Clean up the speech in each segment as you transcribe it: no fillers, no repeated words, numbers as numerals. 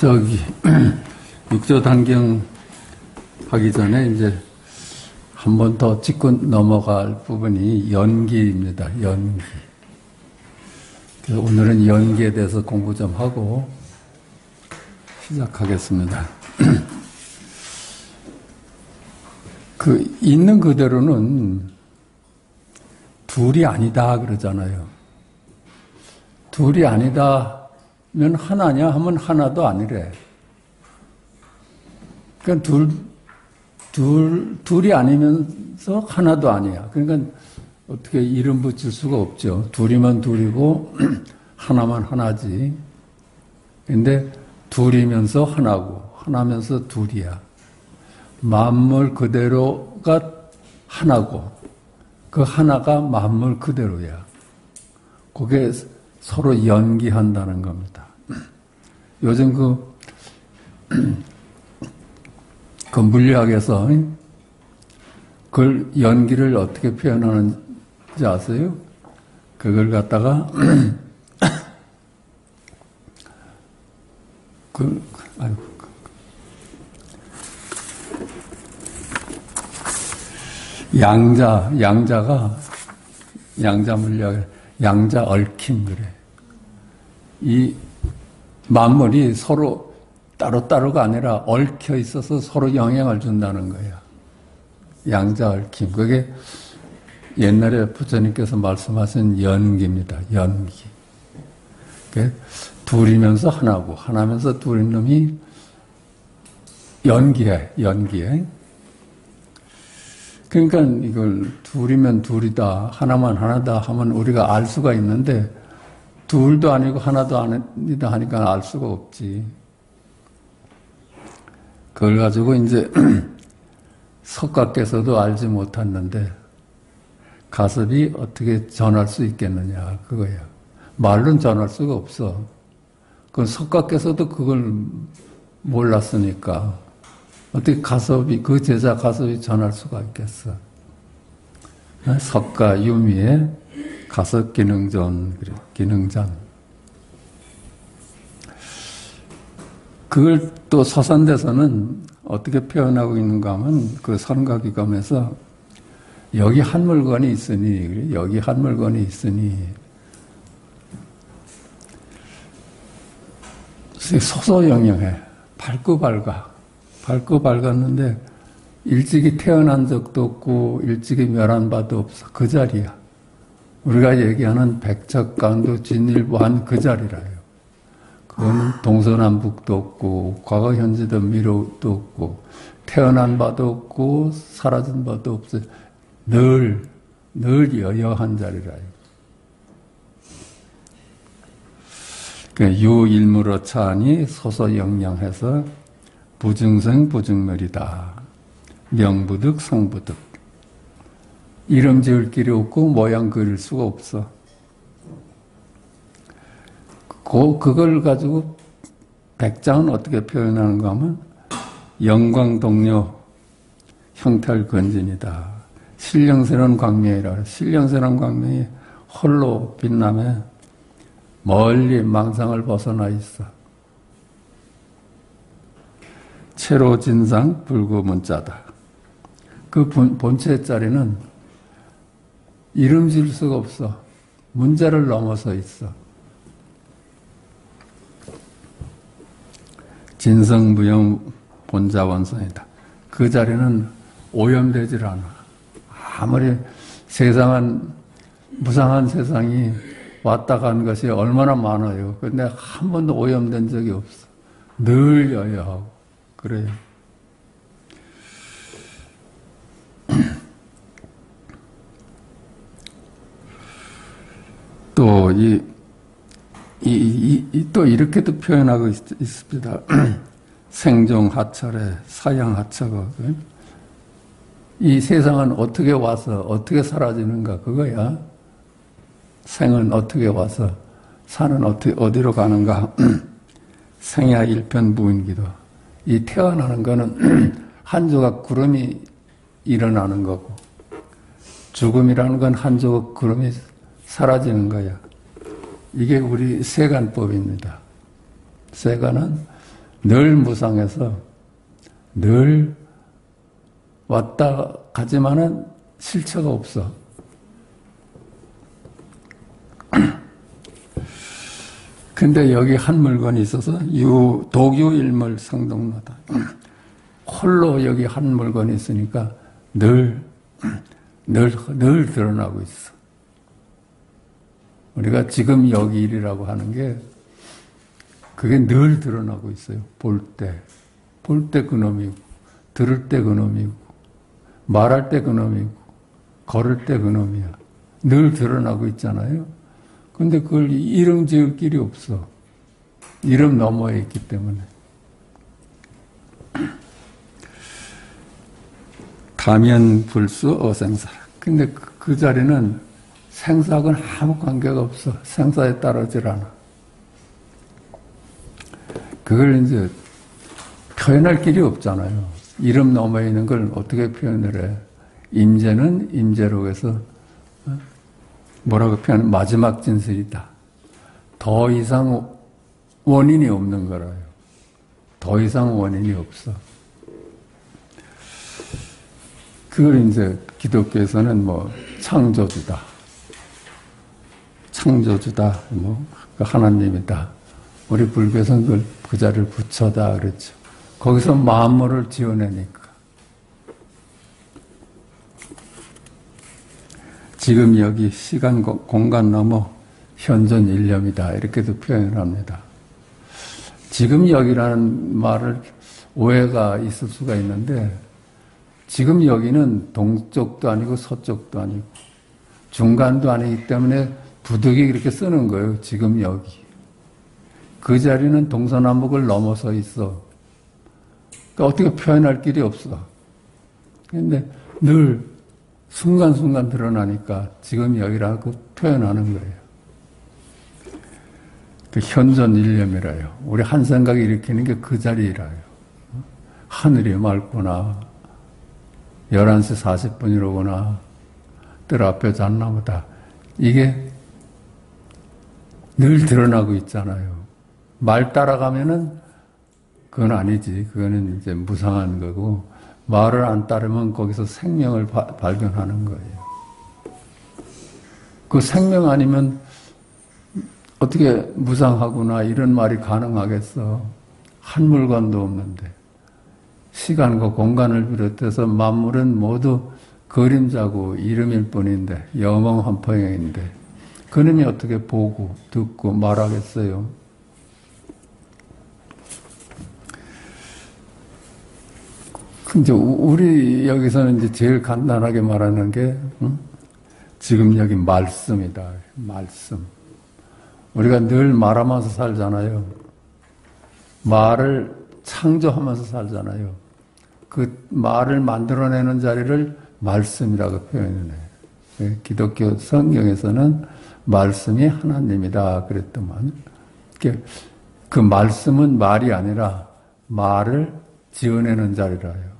저기 육조 단경 하기 전에 이제 한 번 더 짚고 넘어갈 부분이 연기입니다. 연기. 그래서 오늘은 연기에 대해서 공부 좀 하고 시작하겠습니다. 그 있는 그대로는 둘이 아니다 그러잖아요. 둘이 아니다면 하나냐 하면 하나도 아니래. 그러니까 둘이 아니면서 하나도 아니야. 그러니까 어떻게 이름 붙일 수가 없죠. 둘이면 둘이고 하나만 하나지. 근데 둘이면서 하나고 하나면서 둘이야. 만물 그대로가 하나고 그 하나가 만물 그대로야. 그게 서로 연기한다는 겁니다. 요즘 그 물리학에서 그걸 연기를 어떻게 표현하는지 아세요? 그걸 갖다가 양자 물리학 양자 얽힘 그래. 이 만물이 서로 따로따로가 아니라 얽혀 있어서 서로 영향을 준다는 거야. 양자 얽힘. 그게 옛날에 부처님께서 말씀하신 연기입니다. 연기. 둘이면서 하나고 하나면서 둘인 놈이 연기해. 그러니까 이걸 둘이면 둘이다, 하나만 하나다 하면 우리가 알 수가 있는데 둘도 아니고 하나도 아니다 하니까 알 수가 없지. 그걸 가지고 이제 석가께서도 알지 못했는데 가섭이 어떻게 전할 수 있겠느냐 그거야. 말로는 전할 수가 없어. 그 석가께서도 그걸 몰랐으니까 어떻게 가섭이 그 제자 가섭이 전할 수가 있겠어. 석가 유미의 가섭 기능전 그래. 기능전. 그걸 또 서산대서는 어떻게 표현하고 있는가 하면 그 선가기감에서 여기 한 물건이 있으니 그래? 여기 한 물건이 있으니 소소영영해. 밝고 밝았는데 일찍이 태어난 적도 없고 일찍이 멸한 바도 없어. 그 자리야. 우리가 얘기하는 백척간도 진일보한 그 자리라요. 그거는 동서남북도 없고 과거 현재도 미래도 없고 태어난 바도 없고 사라진 바도 없어요. 늘 여여한 자리라요. 유일무로 차니 소소영양해서 부증생 부증멸이다. 명부득 성부득. 이름 지을 길이 없고 모양 그릴 수가 없어. 그걸 가지고 백장은 어떻게 표현하는가 하면 영광동료 형탈건진이다. 신령스러운 광명이라. 신령스러운 광명이 홀로 빛나며 멀리 망상을 벗어나 있어. 체로 진상 불구 문자다. 그 본체 자리는 이름 지을 수가 없어. 문자를 넘어서 있어. 진성무용 본자원성이다. 그 자리는 오염되질 않아. 아무리 무상한 세상이 왔다 간 것이 얼마나 많아요. 근데 한 번도 오염된 적이 없어. 늘 여여하고. 그래요. 또, 또 이렇게도 표현하고 있습니다. 생종 하철에 사양 하처가. 이 세상은 어떻게 와서 어떻게 사라지는가 그거야. 생은 어떻게 와서 사는 어디로 가는가. 생야 일편 무인기도. 이 태어나는 거는 한 조각 구름이 일어나는 거고 죽음이라는 건 한 조각 구름이 사라지는 거야. 이게 우리 세간법입니다. 세간은 늘 무상해서 늘 왔다 가지만은 실체가 없어. 근데 여기 한 물건이 있어서 독유일물 성동로다. 홀로 여기 한 물건이 있으니까 늘 드러나고 있어. 우리가 지금 여기 일이라고 하는 게 그게 늘 드러나고 있어요. 볼 때 그놈이고, 들을 때 그놈이고, 말할 때 그놈이고, 걸을 때 그놈이야. 늘 드러나고 있잖아요. 근데 그걸 이름 지을 길이 없어. 이름 너머에 있기 때문에. 가면불수 어생사라. 근데 그 자리는 생사하고는 아무 관계가 없어. 생사에 따르질 않아. 그걸 이제 표현할 길이 없잖아요. 이름 너머에 있는 걸 어떻게 표현을 해. 임재는 임재로 해서 뭐라고 표현하면 마지막 진술이다. 더 이상 원인이 없는 거라요. 더 이상 원인이 없어. 그걸 이제 기독교에서는 뭐 창조주다. 창조주다. 뭐 하나님이다. 우리 불교에서는 그 자리를 부처다 그랬죠. 거기서 만물을 지어내니까. 지금 여기 시간, 공간 넘어 현존 일념이다. 이렇게도 표현을 합니다. 지금 여기라는 말을 오해가 있을 수가 있는데 지금 여기는 동쪽도 아니고 서쪽도 아니고 중간도 아니기 때문에 부득이 그렇게 쓰는 거예요. 지금 여기. 그 자리는 동서남북을 넘어서 있어. 그러니까 어떻게 표현할 길이 없어. 근데 늘 순간순간 드러나니까 지금 여기라고 표현하는 거예요. 그 현존 일념이라요. 우리 한 생각이 일으키는 게 그 자리라요. 하늘이 맑구나. 11시 40분이로구나. 뜰 앞에 잣나무다. 이게 늘 드러나고 있잖아요. 말 따라가면은 그건 아니지. 그거는 이제 무상한 거고, 말을 안 따르면 거기서 생명을 발견하는 거예요. 그 생명 아니면 어떻게 무상하구나 이런 말이 가능하겠어. 한 물건도 없는데. 시간과 공간을 비롯해서 만물은 모두 그림자고 이름일 뿐인데, 영원한포영인데 그놈이 어떻게 보고 듣고 말하겠어요? 근데 우리 여기서는 이제 제일 간단하게 말하는 게 지금 여기 말씀이다. 말씀. 우리가 늘 말하면서 살잖아요. 말을 창조하면서 살잖아요. 그 말을 만들어내는 자리를 말씀이라고 표현해요. 기독교 성경에서는 말씀이 하나님이다 그랬더만 그 말씀은 말이 아니라 말을 지어내는 자리라요.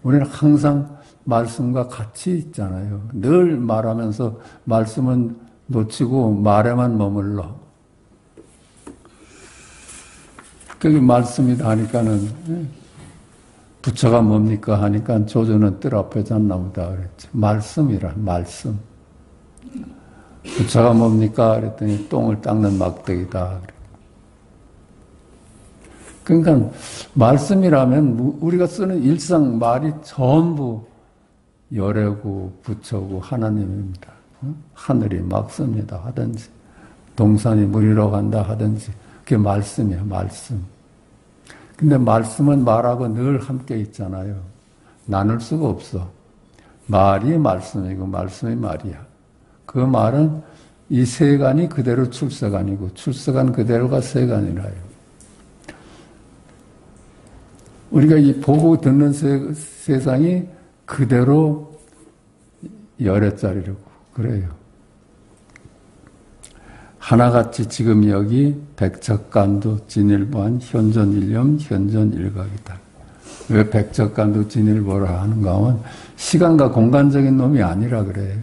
우리는 항상 말씀과 같이 있잖아요. 늘 말하면서 말씀은 놓치고 말에만 머물러. 그게 말씀이다 하니까는 부처가 뭡니까 하니까 조조는 뜰 앞에 잣나무다 그랬죠. 말씀이라 말씀. 부처가 뭡니까 그랬더니 똥을 닦는 막대기다. 그러니까 말씀이라면 우리가 쓰는 일상 말이 전부 열애고 부처고 하나님입니다. 하늘이 막습니다 하든지 동산이 물이러 간다 하든지 그게 말씀이야 말씀. 근데 말씀은 말하고 늘 함께 있잖아요. 나눌 수가 없어. 말이 말씀이고 말씀이 말이야. 그 말은 이 세간이 그대로 출세간이고 출세간 그대로가 세간이라요. 우리가 이 보고 듣는 세상이 그대로 열애짜리라고 그래요. 하나같이 지금 여기 백척간도 진일보한 현존일념 현존일각이다. 왜 백척간도 진일보라 하는가 하면 시간과 공간적인 놈이 아니라 그래.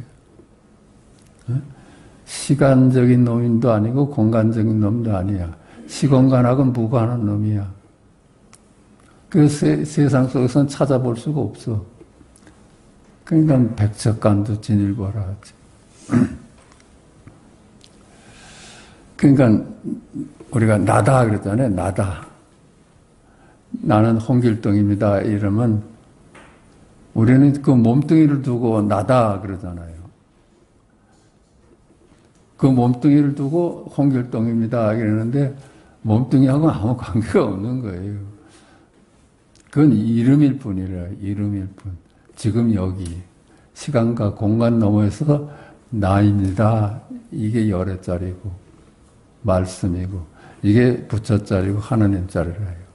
시간적인 놈도 아니고 공간적인 놈도 아니야. 시공간하고는 무관한 놈이야. 그 세상 속에서는 찾아볼 수가 없어. 그러니까 백척간도 진일보라 하지. 그러니까 우리가 나다 그랬잖아요. 나다. 나는 홍길동입니다. 이러면 우리는 그 몸뚱이를 두고 나다 그러잖아요. 그 몸뚱이를 두고 홍길동입니다. 이러는데 몸뚱이하고 아무 관계가 없는 거예요. 그건 이름일 뿐이라, 이름일 뿐. 지금 여기 시간과 공간 너머에서 나입니다. 이게 열애짜리고 말씀이고 이게 부처짜리고 하나님짜리라요.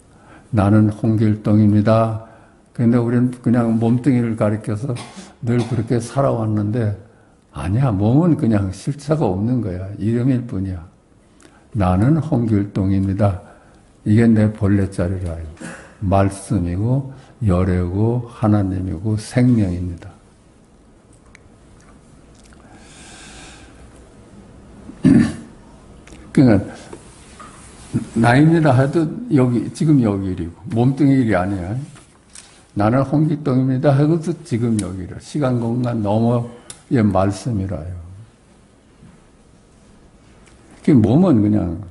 나는 홍길동입니다. 근데 우리는 그냥 몸뚱이를 가리켜서 늘 그렇게 살아왔는데 아니야. 몸은 그냥 실체가 없는 거야. 이름일 뿐이야. 나는 홍길동입니다. 이게 내 본래자리라요. 말씀이고 열애고 하나님이고 생명입니다. 그러니까 나입니다 해도 여기 지금 여기 일이고 몸뚱이 일이 아니야. 나는 홍길동입니다 해도 지금 여기라. 시간 공간 너머의 말씀이라요. 그 몸은 그냥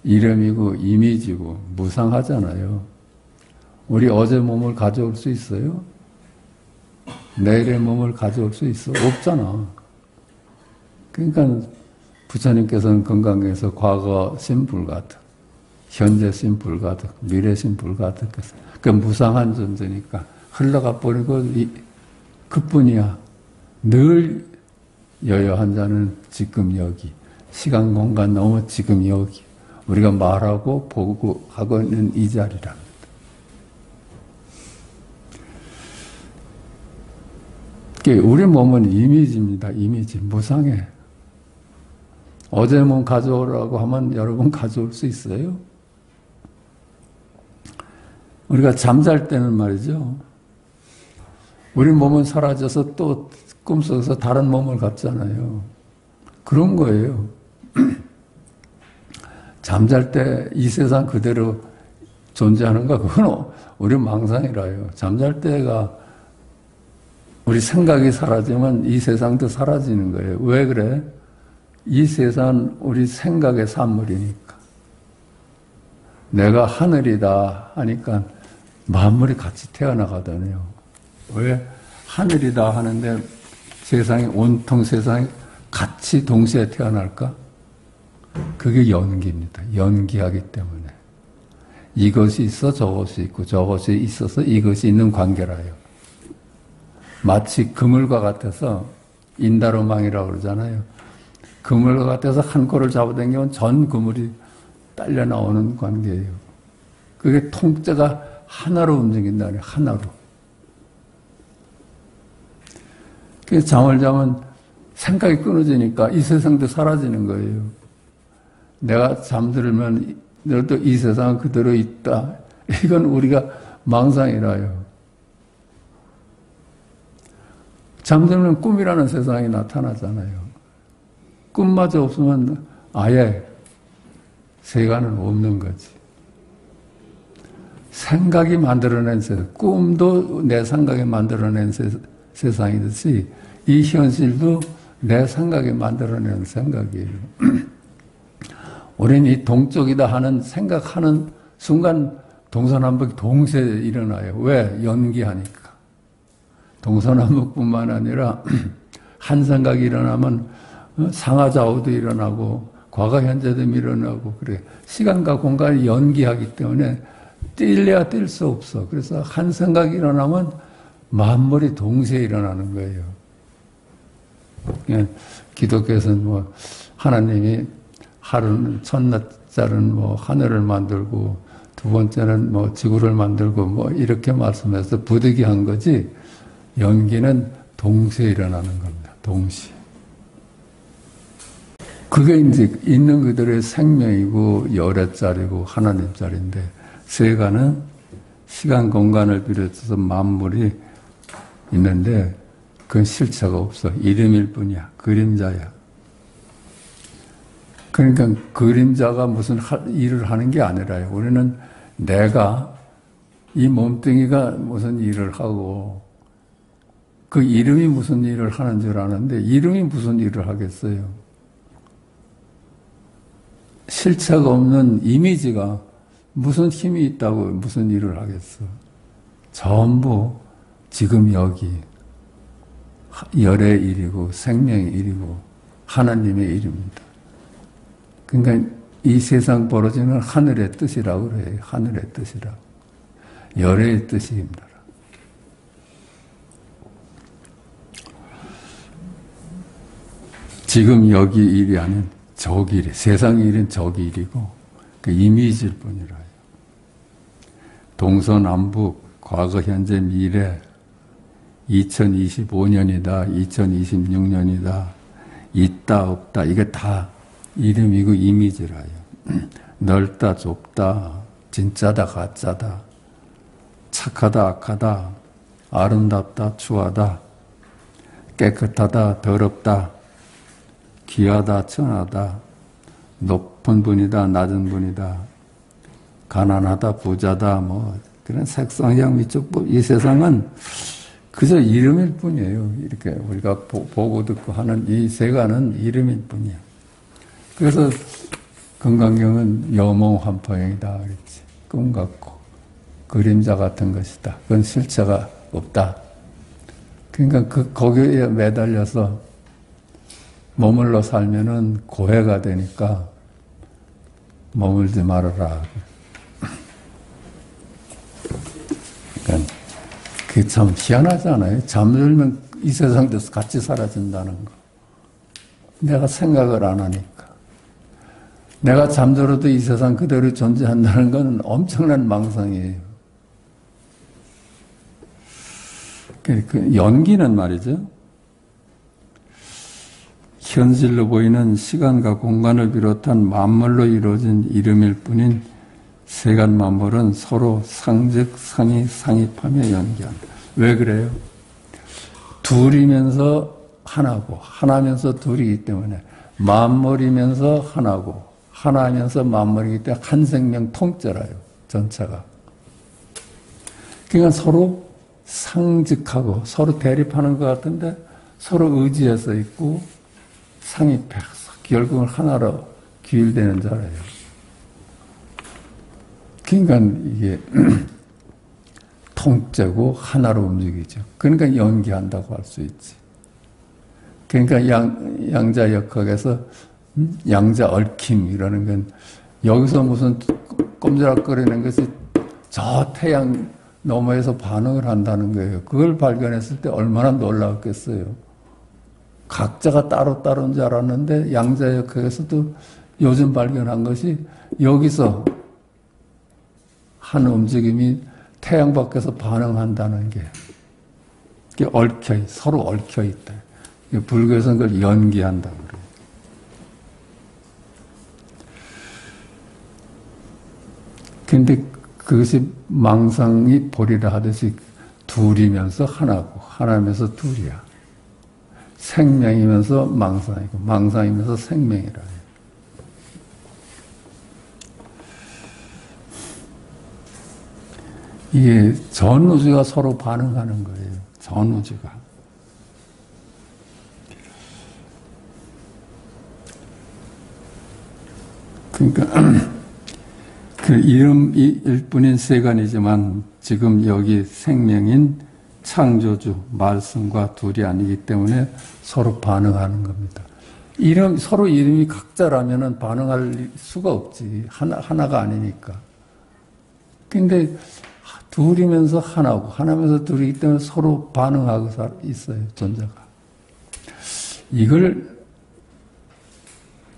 이름이고 이미지고 무상하잖아요. 우리 어제 몸을 가져올 수 있어요? 내일의 몸을 가져올 수 있어? 없잖아. 그러니까 부처님께서는 건강에서 과거신 불가득, 현재신 불가득, 미래신 불가득. 그 무상한 존재니까 흘러가 버리고 그뿐이야. 늘 여여한 자는 지금 여기. 시간 공간 넘어 지금 여기. 우리가 말하고 보고 하고 있는 이 자리랍니다. 우리 몸은 이미지입니다. 이미지. 무상해. 어제 몸 가져오라고 하면 여러분 가져올 수 있어요? 우리가 잠잘 때는 말이죠. 우리 몸은 사라져서 또 꿈속에서 다른 몸을 갖잖아요. 그런 거예요. 잠잘 때 이 세상 그대로 존재하는가? 그건 우리 망상이라요. 잠잘 때가 우리 생각이 사라지면 이 세상도 사라지는 거예요. 왜 그래? 이 세상은 우리 생각의 산물이니까. 내가 하늘이다 하니까 만물이 같이 태어나거든요. 왜? 하늘이다 하는데 세상이, 온통 세상이 같이 동시에 태어날까? 그게 연기입니다. 연기하기 때문에. 이것이 있어 저것이 있고 저것이 있어서 이것이 있는 관계라요. 마치 그물과 같아서 인다로망이라고 그러잖아요. 그물과 같아서 한 꼴을 잡아당기면 전 그물이 딸려 나오는 관계예요. 그게 통째가 하나로 움직인다니, 하나로. 그래서 잠을 자면 생각이 끊어지니까 이 세상도 사라지는 거예요. 내가 잠들면 너도 이 세상은 그대로 있다. 이건 우리가 망상이라요. 잠들면 꿈이라는 세상이 나타나잖아요. 꿈마저 없으면 아예 세간은 없는 거지. 생각이 만들어낸 세상, 꿈도 내 생각이 만들어낸 세상이듯이 이 현실도 내 생각이 만들어낸 생각이에요. 우리는 이 동쪽이다 하는 생각하는 순간 동서남북이 동시에 일어나요. 왜? 연기하니까. 동서남북뿐만 아니라 한 생각이 일어나면 상하좌우도 일어나고 과거 현재도 일어나고 그래. 시간과 공간이 연기하기 때문에 뛸래야 뛸 수 없어. 그래서 한 생각이 일어나면 만물이 동시에 일어나는 거예요. 기독교에서는 뭐 하나님이 하루는 첫날짜는 뭐 하늘을 만들고 두 번째는 뭐 지구를 만들고 뭐 이렇게 말씀해서 부득이한 거지. 연기는 동시에 일어나는 겁니다. 동시에. 그게 이제 있는 그들의 생명이고 열애짜리고 하나님짜리인데 세간은 시간 공간을 비롯해서 만물이 있는데 그건 실체가 없어. 이름일 뿐이야. 그림자야. 그러니까 그림자가 무슨 일을 하는 게 아니라요. 우리는 내가 이 몸뚱이가 무슨 일을 하고 그 이름이 무슨 일을 하는 줄 아는데 이름이 무슨 일을 하겠어요? 실체가 없는 이미지가 무슨 힘이 있다고 무슨 일을 하겠어? 전부 지금 여기 열의 일이고 생명의 일이고 하나님의 일입니다. 그러니까 이 세상 벌어지는 하늘의 뜻이라고 그래요. 하늘의 뜻이라고. 열의 뜻입니다. 지금 여기 일이 아닌 저기 일이, 세상 일은 저기 일이고 그 이미지일 뿐이라요. 동서남북, 과거, 현재, 미래, 2025년이다, 2026년이다, 있다, 없다, 이게 다 이름이고 이미지라요. 넓다, 좁다, 진짜다, 가짜다, 착하다, 악하다, 아름답다, 추하다, 깨끗하다, 더럽다, 귀하다, 천하다, 높은 분이다, 낮은 분이다, 가난하다, 부자다, 뭐 그런 색상형 미적법. 이 세상은 그저 이름일 뿐이에요. 이렇게 우리가 보고 듣고 하는 이 세간은 이름일 뿐이야. 그래서 금강경은 여몽환포형이다 그랬지. 꿈 같고 그림자 같은 것이다. 그건 실체가 없다. 그러니까 거기에 매달려서 머물러 살면은 고해가 되니까 머물지 말아라. 그러니까 그게 참 희한하잖아요. 잠들면 이 세상에서 같이 사라진다는 거. 내가 생각을 안 하니까. 내가 잠들어도 이 세상 그대로 존재한다는 건 엄청난 망상이에요. 그 연기는 말이죠. 현실로 보이는 시간과 공간을 비롯한 만물로 이루어진 이름일 뿐인 세간 만물은 서로 상즉 상이 상입하며 연기한다. 왜 그래요? 둘이면서 하나고 하나면서 둘이기 때문에 만물이면서 하나고 하나면서 만물이기 때문에 한 생명 통째라요. 전체가. 그러니까 서로 상즉하고 서로 대립하는 것 같은데 서로 의지해서 있고 상입해서 결국은 하나로 귀일되는 자라요. 그러니까 이게 통째고 하나로 움직이죠. 그러니까 연기한다고 할 수 있지. 그러니까 양자역학에서 양자 얽힘이라는 건 여기서 무슨 꼼지락거리는 것이 저 태양 너머에서 반응을 한다는 거예요. 그걸 발견했을 때 얼마나 놀라웠겠어요. 각자가 따로따로인 줄 알았는데 양자역학에서도 요즘 발견한 것이 여기서 한 움직임이 태양 밖에서 반응한다는 게 서로 얽혀 있다. 불교에서는 그걸 연기한다고 그래요. 근데 그것이 망상이 보리라 하듯이 둘이면서 하나고 하나면서 둘이야. 생명이면서 망상이고 망상이면서 생명이라 해요. 이게 전우주가 서로 반응하는 거예요. 전우주가. 그러니까 그 이름일 뿐인 세간이지만 지금 여기 생명인 창조주 말씀과 둘이 아니기 때문에 서로 반응하는 겁니다. 서로 이름이 각자라면은 반응할 수가 없지. 하나가 아니니까. 근데 둘이면서 하나고 하나면서 둘이기 때문에 서로 반응하고 있어요. 존재가. 이걸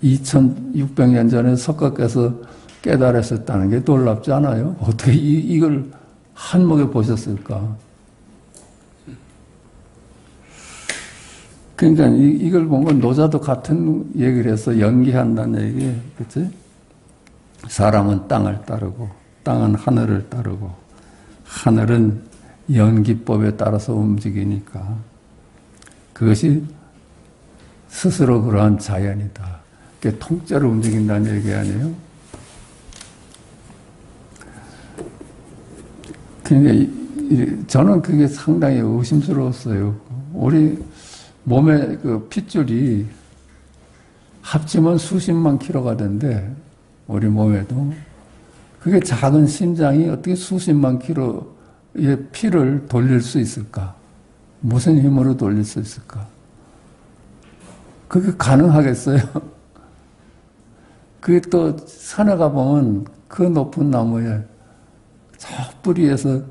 2600년 전에 석가께서 깨달았었다는 게 놀랍지 않아요? 어떻게 이걸 한목에 보셨을까? 그러니까 이걸 보면 노자도 같은 얘기를 해서 연기한다는 얘기예요. 그치? 사람은 땅을 따르고 땅은 하늘을 따르고 하늘은 연기법에 따라서 움직이니까 그것이 스스로 그러한 자연이다. 그게 통째로 움직인다는 얘기 아니에요? 근데 저는 그게 상당히 의심스러웠어요. 우리 몸의 그 핏줄이 합치면 수십만 킬로가 된대. 우리 몸에도. 그게 작은 심장이 어떻게 수십만 킬로의 피를 돌릴 수 있을까? 무슨 힘으로 돌릴 수 있을까? 그게 가능하겠어요? 그게 또 산에 가보면 그 높은 나무에 저 뿌리에서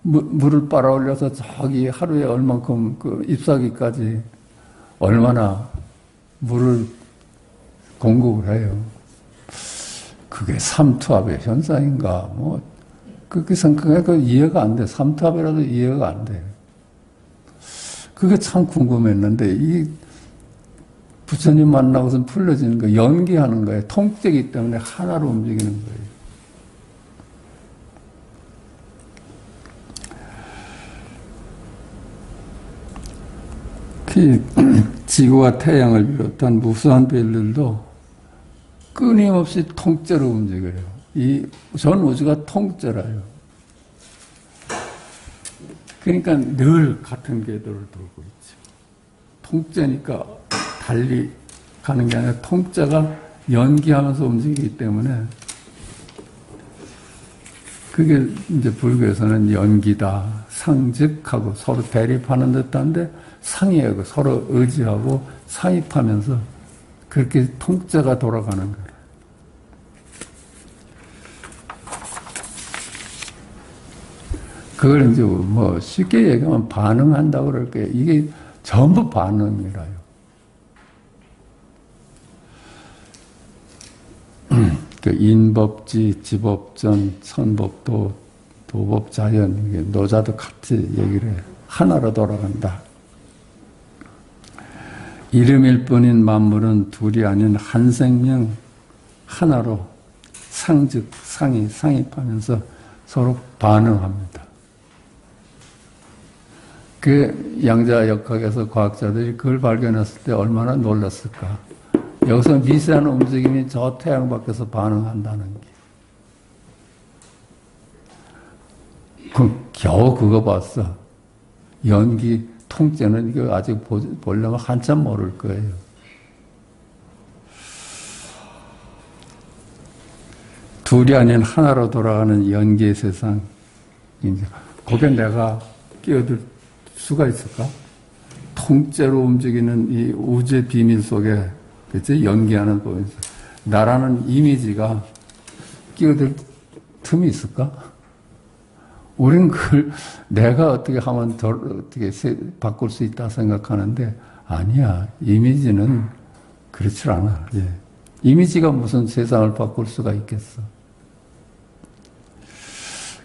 물을 빨아올려서 저기 하루에 얼만큼 그 잎사귀까지 얼마나 물을 공급을 해요. 그게 삼투압의 현상인가? 뭐 그렇게 생각해 그 이해가 안 돼. 삼투압이라도 이해가 안 돼. 그게 참 궁금했는데 이 부처님 만나고서 풀려지는 거 연기하는 거예요. 통째이기 때문에 하나로 움직이는 거예요. 지구와 태양을 비롯한 무수한 별들도 끊임없이 통째로 움직여요. 이 전 우주가 통째라요. 그러니까 늘 같은 궤도를 돌고 있죠. 통째니까 달리 가는 게 아니라 통째가 연기하면서 움직이기 때문에 그게 이제 불교에서는 연기다, 상즉하고 서로 대립하는 듯한데 상이하고 서로 의지하고 상입하면서 그렇게 통째가 돌아가는 거예요. 그걸 이제 뭐 쉽게 얘기하면 반응한다고 그럴 거예요. 이게 전부 반응이라요. 그 인법지, 지법전, 선법도, 도법자연, 이게 노자도 같이 얘기를 해요. 하나로 돌아간다. 이름일 뿐인 만물은 둘이 아닌 한 생명 하나로 상즉, 상입하면서 서로 반응합니다. 그 양자역학에서 과학자들이 그걸 발견했을 때 얼마나 놀랐을까. 여기서 미세한 움직임이 저 태양 밖에서 반응한다는 게. 겨우 그거 봤어. 연기 통째는 이거 아직 보려면 한참 모를 거예요. 둘이 아닌 하나로 돌아가는 연기의 세상. 거기에 내가 끼어들 수가 있을까? 통째로 움직이는 이 우주의 비밀 속에 그치? 연기하는 법에서 나라는 이미지가 끼어들 틈이 있을까? 우린 그걸 내가 어떻게 하면 어떻게 바꿀 수 있다 생각하는데 아니야. 이미지는 그렇지 않아. 예. 이미지가 무슨 세상을 바꿀 수가 있겠어.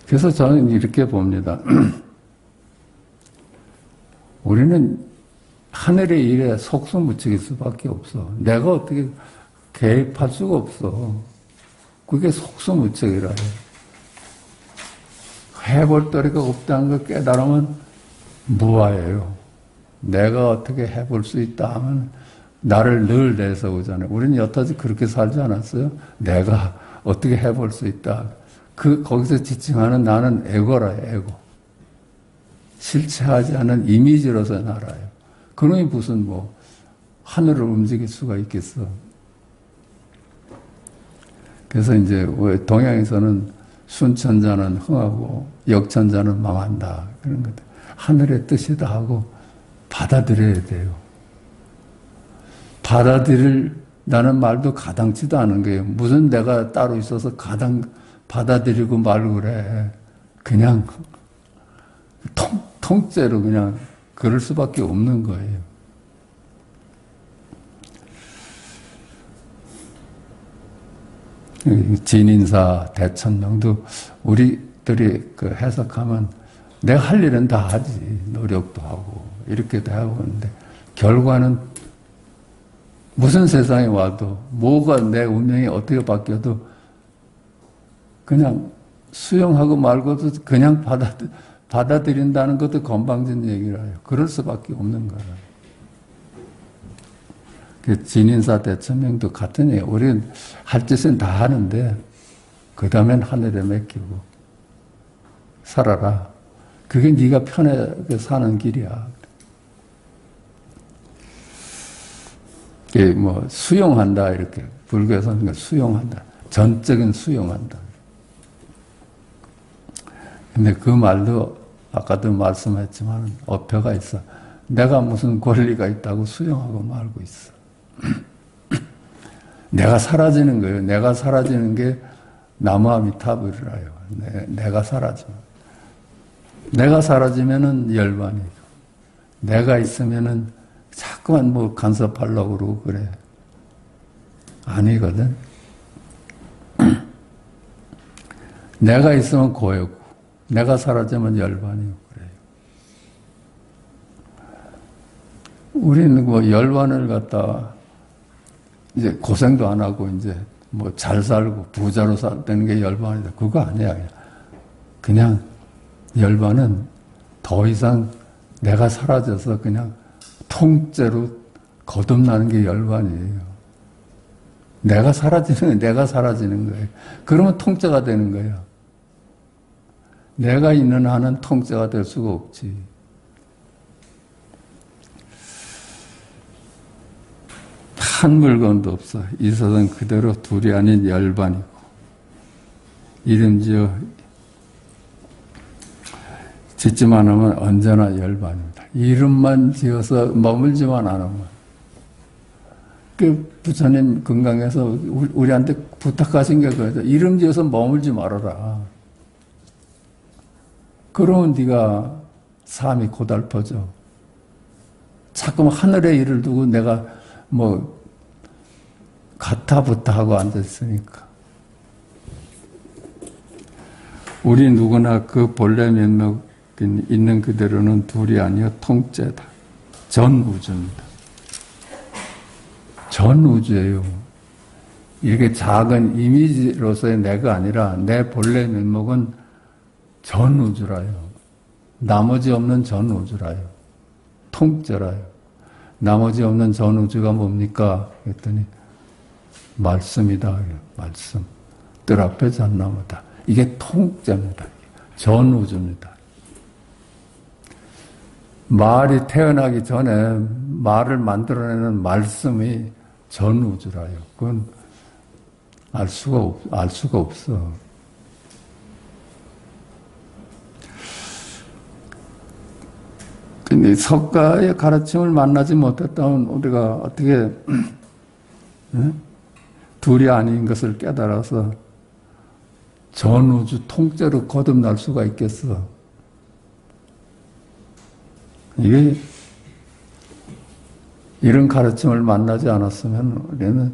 그래서 저는 이렇게 봅니다. 우리는 하늘의 일에 속수무책일 수밖에 없어. 내가 어떻게 개입할 수가 없어. 그게 속수무책이라 해요. 해볼 도리가 없다는 걸 깨달으면 무아예요. 내가 어떻게 해볼 수 있다 하면 나를 늘 내세우잖아요. 우리는 여태까지 그렇게 살지 않았어요? 내가 어떻게 해볼 수 있다. 거기서 지칭하는 나는 에고라요, 에고. 실체하지 않은 이미지로서 날아요. 그놈이 무슨 하늘을 움직일 수가 있겠어. 그래서 이제 동양에서는 순천자는 흥하고 역천자는 망한다. 그런 거다. 하늘의 뜻이다 하고 받아들여야 돼요. 받아들이라는 말도 가당치도 않은 거예요. 무슨 내가 따로 있어서 받아들이고 말고 그래. 그냥 통째로 그냥 그럴 수밖에 없는 거예요. 진인사, 대천명도 우리들이 그 해석하면 내가 할 일은 다 하지. 노력도 하고 이렇게도 하고 하는데 결과는 무슨 세상에 와도 뭐가 내 운명이 어떻게 바뀌어도 그냥 수용하고 말고도 그냥 받아들인다는 것도 건방진 얘기라요. 그럴 수밖에 없는 거예요. 그 진인사 대천명도 같은 얘기예요. 우리는 할 짓은 다 하는데 그 다음엔 하늘에 맡기고 살아라. 그게 네가 편하게 사는 길이야. 이게 뭐 수용한다 이렇게 불교에서는 수용한다. 전적인 수용한다. 근데 그 말도 아까도 말씀했지만 어폐가 있어. 내가 무슨 권리가 있다고 수용하고 말고 있어. 내가 사라지는 거예요. 내가 사라지는 게 나무아미타불이라요. 내가 사라지면. 내가 사라지면은 열반이고, 내가 있으면은 자꾸만 뭐 간섭하려고 그러고 그래. 아니거든. 내가 있으면 고요고, 내가 사라지면 열반이고 그래요. 우리는 뭐 열반을 갖다 이제 고생도 안 하고 이제 뭐 잘 살고 부자로 살다는 게 열반이다. 그거 아니야. 그냥 열반은 더 이상 내가 사라져서 그냥 통째로 거듭나는 게 열반이에요. 내가 사라지는 거예요. 그러면 통째가 되는 거예요. 내가 있는 한은 통째가 될 수가 없지. 한 물건도 없어. 이 세상 그대로 둘이 아닌 열반이고, 이름지어 짓지만 하면 언제나 열반입니다. 이름만 지어서 머물지만 않으면. 그 부처님 건강에서 우리한테 부탁하신 게 그거죠. 이름 지어서 머물지 말아라. 그러면 네가 삶이 고달퍼져. 자꾸만 하늘에 일을 두고 내가 뭐 가타부타 하고 앉아있으니까. 우리 누구나 그 본래 면목 있는 그대로는 둘이 아니여 통째다. 전우주입니다. 전우주예요. 이렇게 작은 이미지로서의 내가 아니라 내 본래 면목은 전우주라요. 나머지 없는 전우주라요. 통째라요. 나머지 없는 전우주가 뭡니까? 그랬더니 말씀이다. 말씀. 뜰 앞에 잣나무다. 이게 통째입니다. 전우주입니다. 말이 태어나기 전에 말을 만들어내는 말씀이 전우주라요. 그건 알 수가 없어. 근데 석가의 가르침을 만나지 못했다면 우리가 어떻게 둘이 아닌 것을 깨달아서 전우주 통째로 거듭날 수가 있겠어. 이게 이런 가르침을 만나지 않았으면 우리는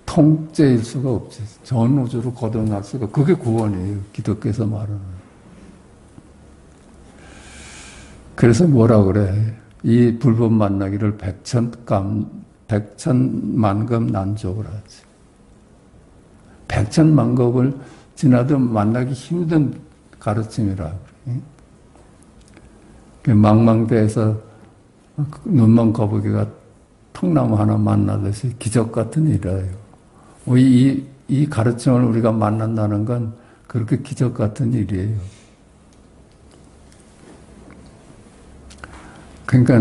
통째일 수가 없지. 전우주로 거듭날 수가. 그게 구원이에요. 기독교에서 말하는. 그래서 뭐라 그래? 이 불법 만나기를 백천만급 난족을 하지. 백천만급을 지나도 만나기 힘든 가르침이라. 망망대에서 눈먼 거북이가 통나무 하나 만나듯이 기적 같은 일이에요. 이 가르침을 우리가 만난다는 건 그렇게 기적 같은 일이에요. 그러니까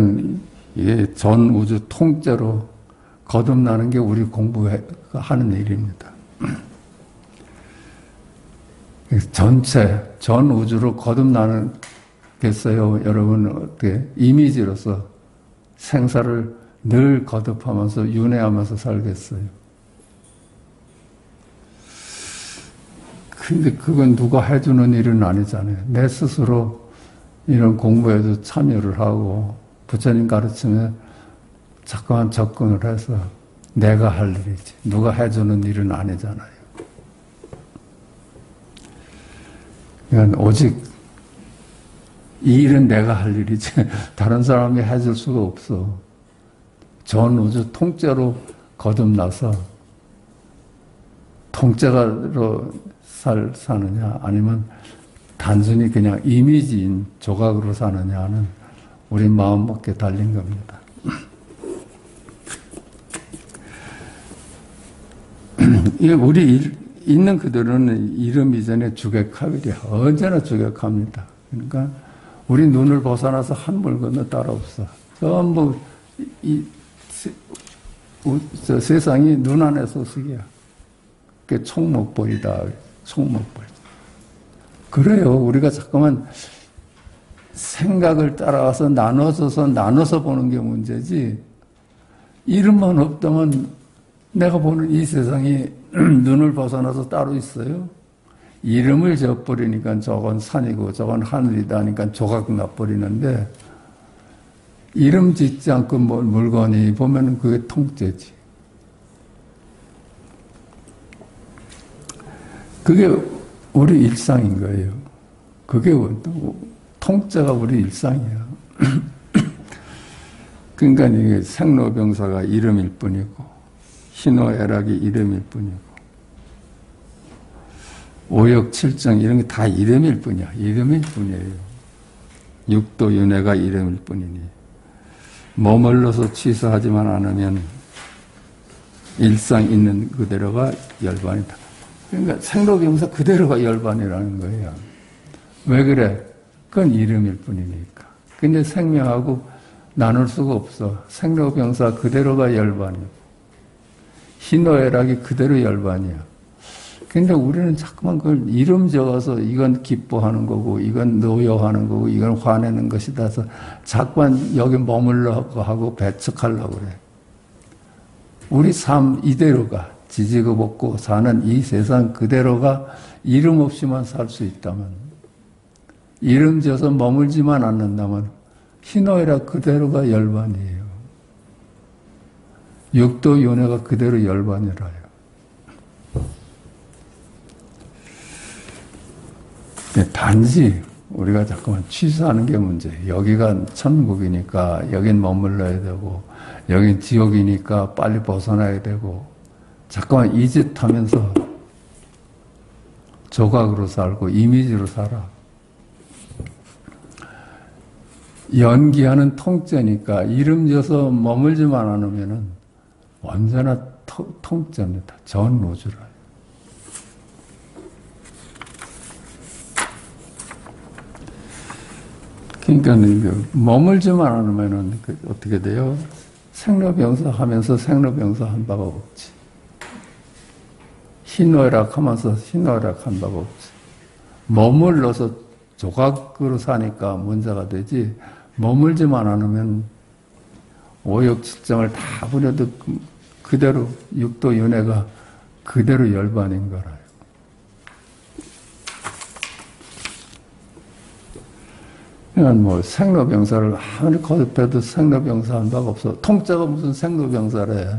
이게 전 우주 통째로 거듭나는 게 우리 공부하는 일입니다. 전체, 전 우주로 거듭나는 겠어요. 여러분 어떻게 이미지로서 생사를 늘 거듭하면서 윤회하면서 살겠어요. 근데 그건 누가 해주는 일은 아니잖아요. 내 스스로 이런 공부에도 참여를 하고 부처님 가르침에 자꾸만 접근을 해서 내가 할 일이지. 누가 해주는 일은 아니잖아요. 그러니까 오직 이 일은 내가 할 일이지 다른 사람이 해줄 수가 없어. 전 우주 통째로 거듭나서 통째로 사느냐 아니면 단순히 그냥 이미지인 조각으로 사느냐는 우리 마음먹기에 달린 겁니다. 이게 있는 그대로는 이름 이전에 주객하위이야. 언제나 주객합니다. 그러니까 우리 눈을 벗어나서 한 물건도 따로 없어. 전부 저 세상이 눈 안에 소식이야. 그게 총목보이다. 총목보이. 그래요. 우리가 자꾸만 생각을 따라가서 나눠서 보는 게 문제지. 이름만 없다면 내가 보는 이 세상이 눈을 벗어나서 따로 있어요. 이름을 져버리니까 저건 산이고 저건 하늘이다 하니까 조각 나버리는데 이름 짓지 않고 물건이 보면 그게 통째지. 그게 우리 일상인 거예요. 그게 통째가 우리 일상이야. 그러니까 이게 생로병사가 이름일 뿐이고 희노애락이 이름일 뿐이고 오역칠정 이런 게 다 이름일 뿐이야. 이름일 뿐이에요. 육도윤회가 이름일 뿐이니 머물러서 취사하지만 않으면 일상 있는 그대로가 열반이다. 그러니까 생로병사 그대로가 열반이라는 거예요. 왜 그래? 그건 이름일 뿐이니까. 근데 생명하고 나눌 수가 없어. 생로병사 그대로가 열반이고 희노애락이 그대로 열반이야. 근데 우리는 자꾸만 그걸 이름 적어서 이건 기뻐하는 거고 이건 노여하는 거고 이건 화내는 것이다 해서 자꾸만 여기 머물려고 하고 배척하려고 그래. 우리 삶 이대로가 지지고 볶고 사는 이 세상 그대로가 이름 없이만 살 수 있다면 이름 지어서 머물지만 않는다면 희노애락 그대로가 열반이에요. 육도윤회가 그대로 열반이라요. 단지 우리가 자꾸만 취사하는 게 문제예요. 여기가 천국이니까 여긴 머물러야 되고 여긴 지옥이니까 빨리 벗어나야 되고 자꾸만 이 짓 하면서 조각으로 살고 이미지로 살아. 연기하는 통째니까 이름 지어서 머물지만 않으면은 언제나 통째입니다. 전우주라. 그러니까 머물지만 않으면은 어떻게 돼요? 생로병사 하면서 생로병사 한 바가 없지. 희노애락 하면서 희노애락 한 바가 없지. 머물러서 조각으로 사니까 문제가 되지. 머물지만 않으면 오역칠정을 다 부려도 그대로 육도윤회가 그대로 열반인 거라요. 그러니까 생로병사를 아무리 거듭해도 생로병사 한 바가 없어. 통째가 무슨 생로병사래.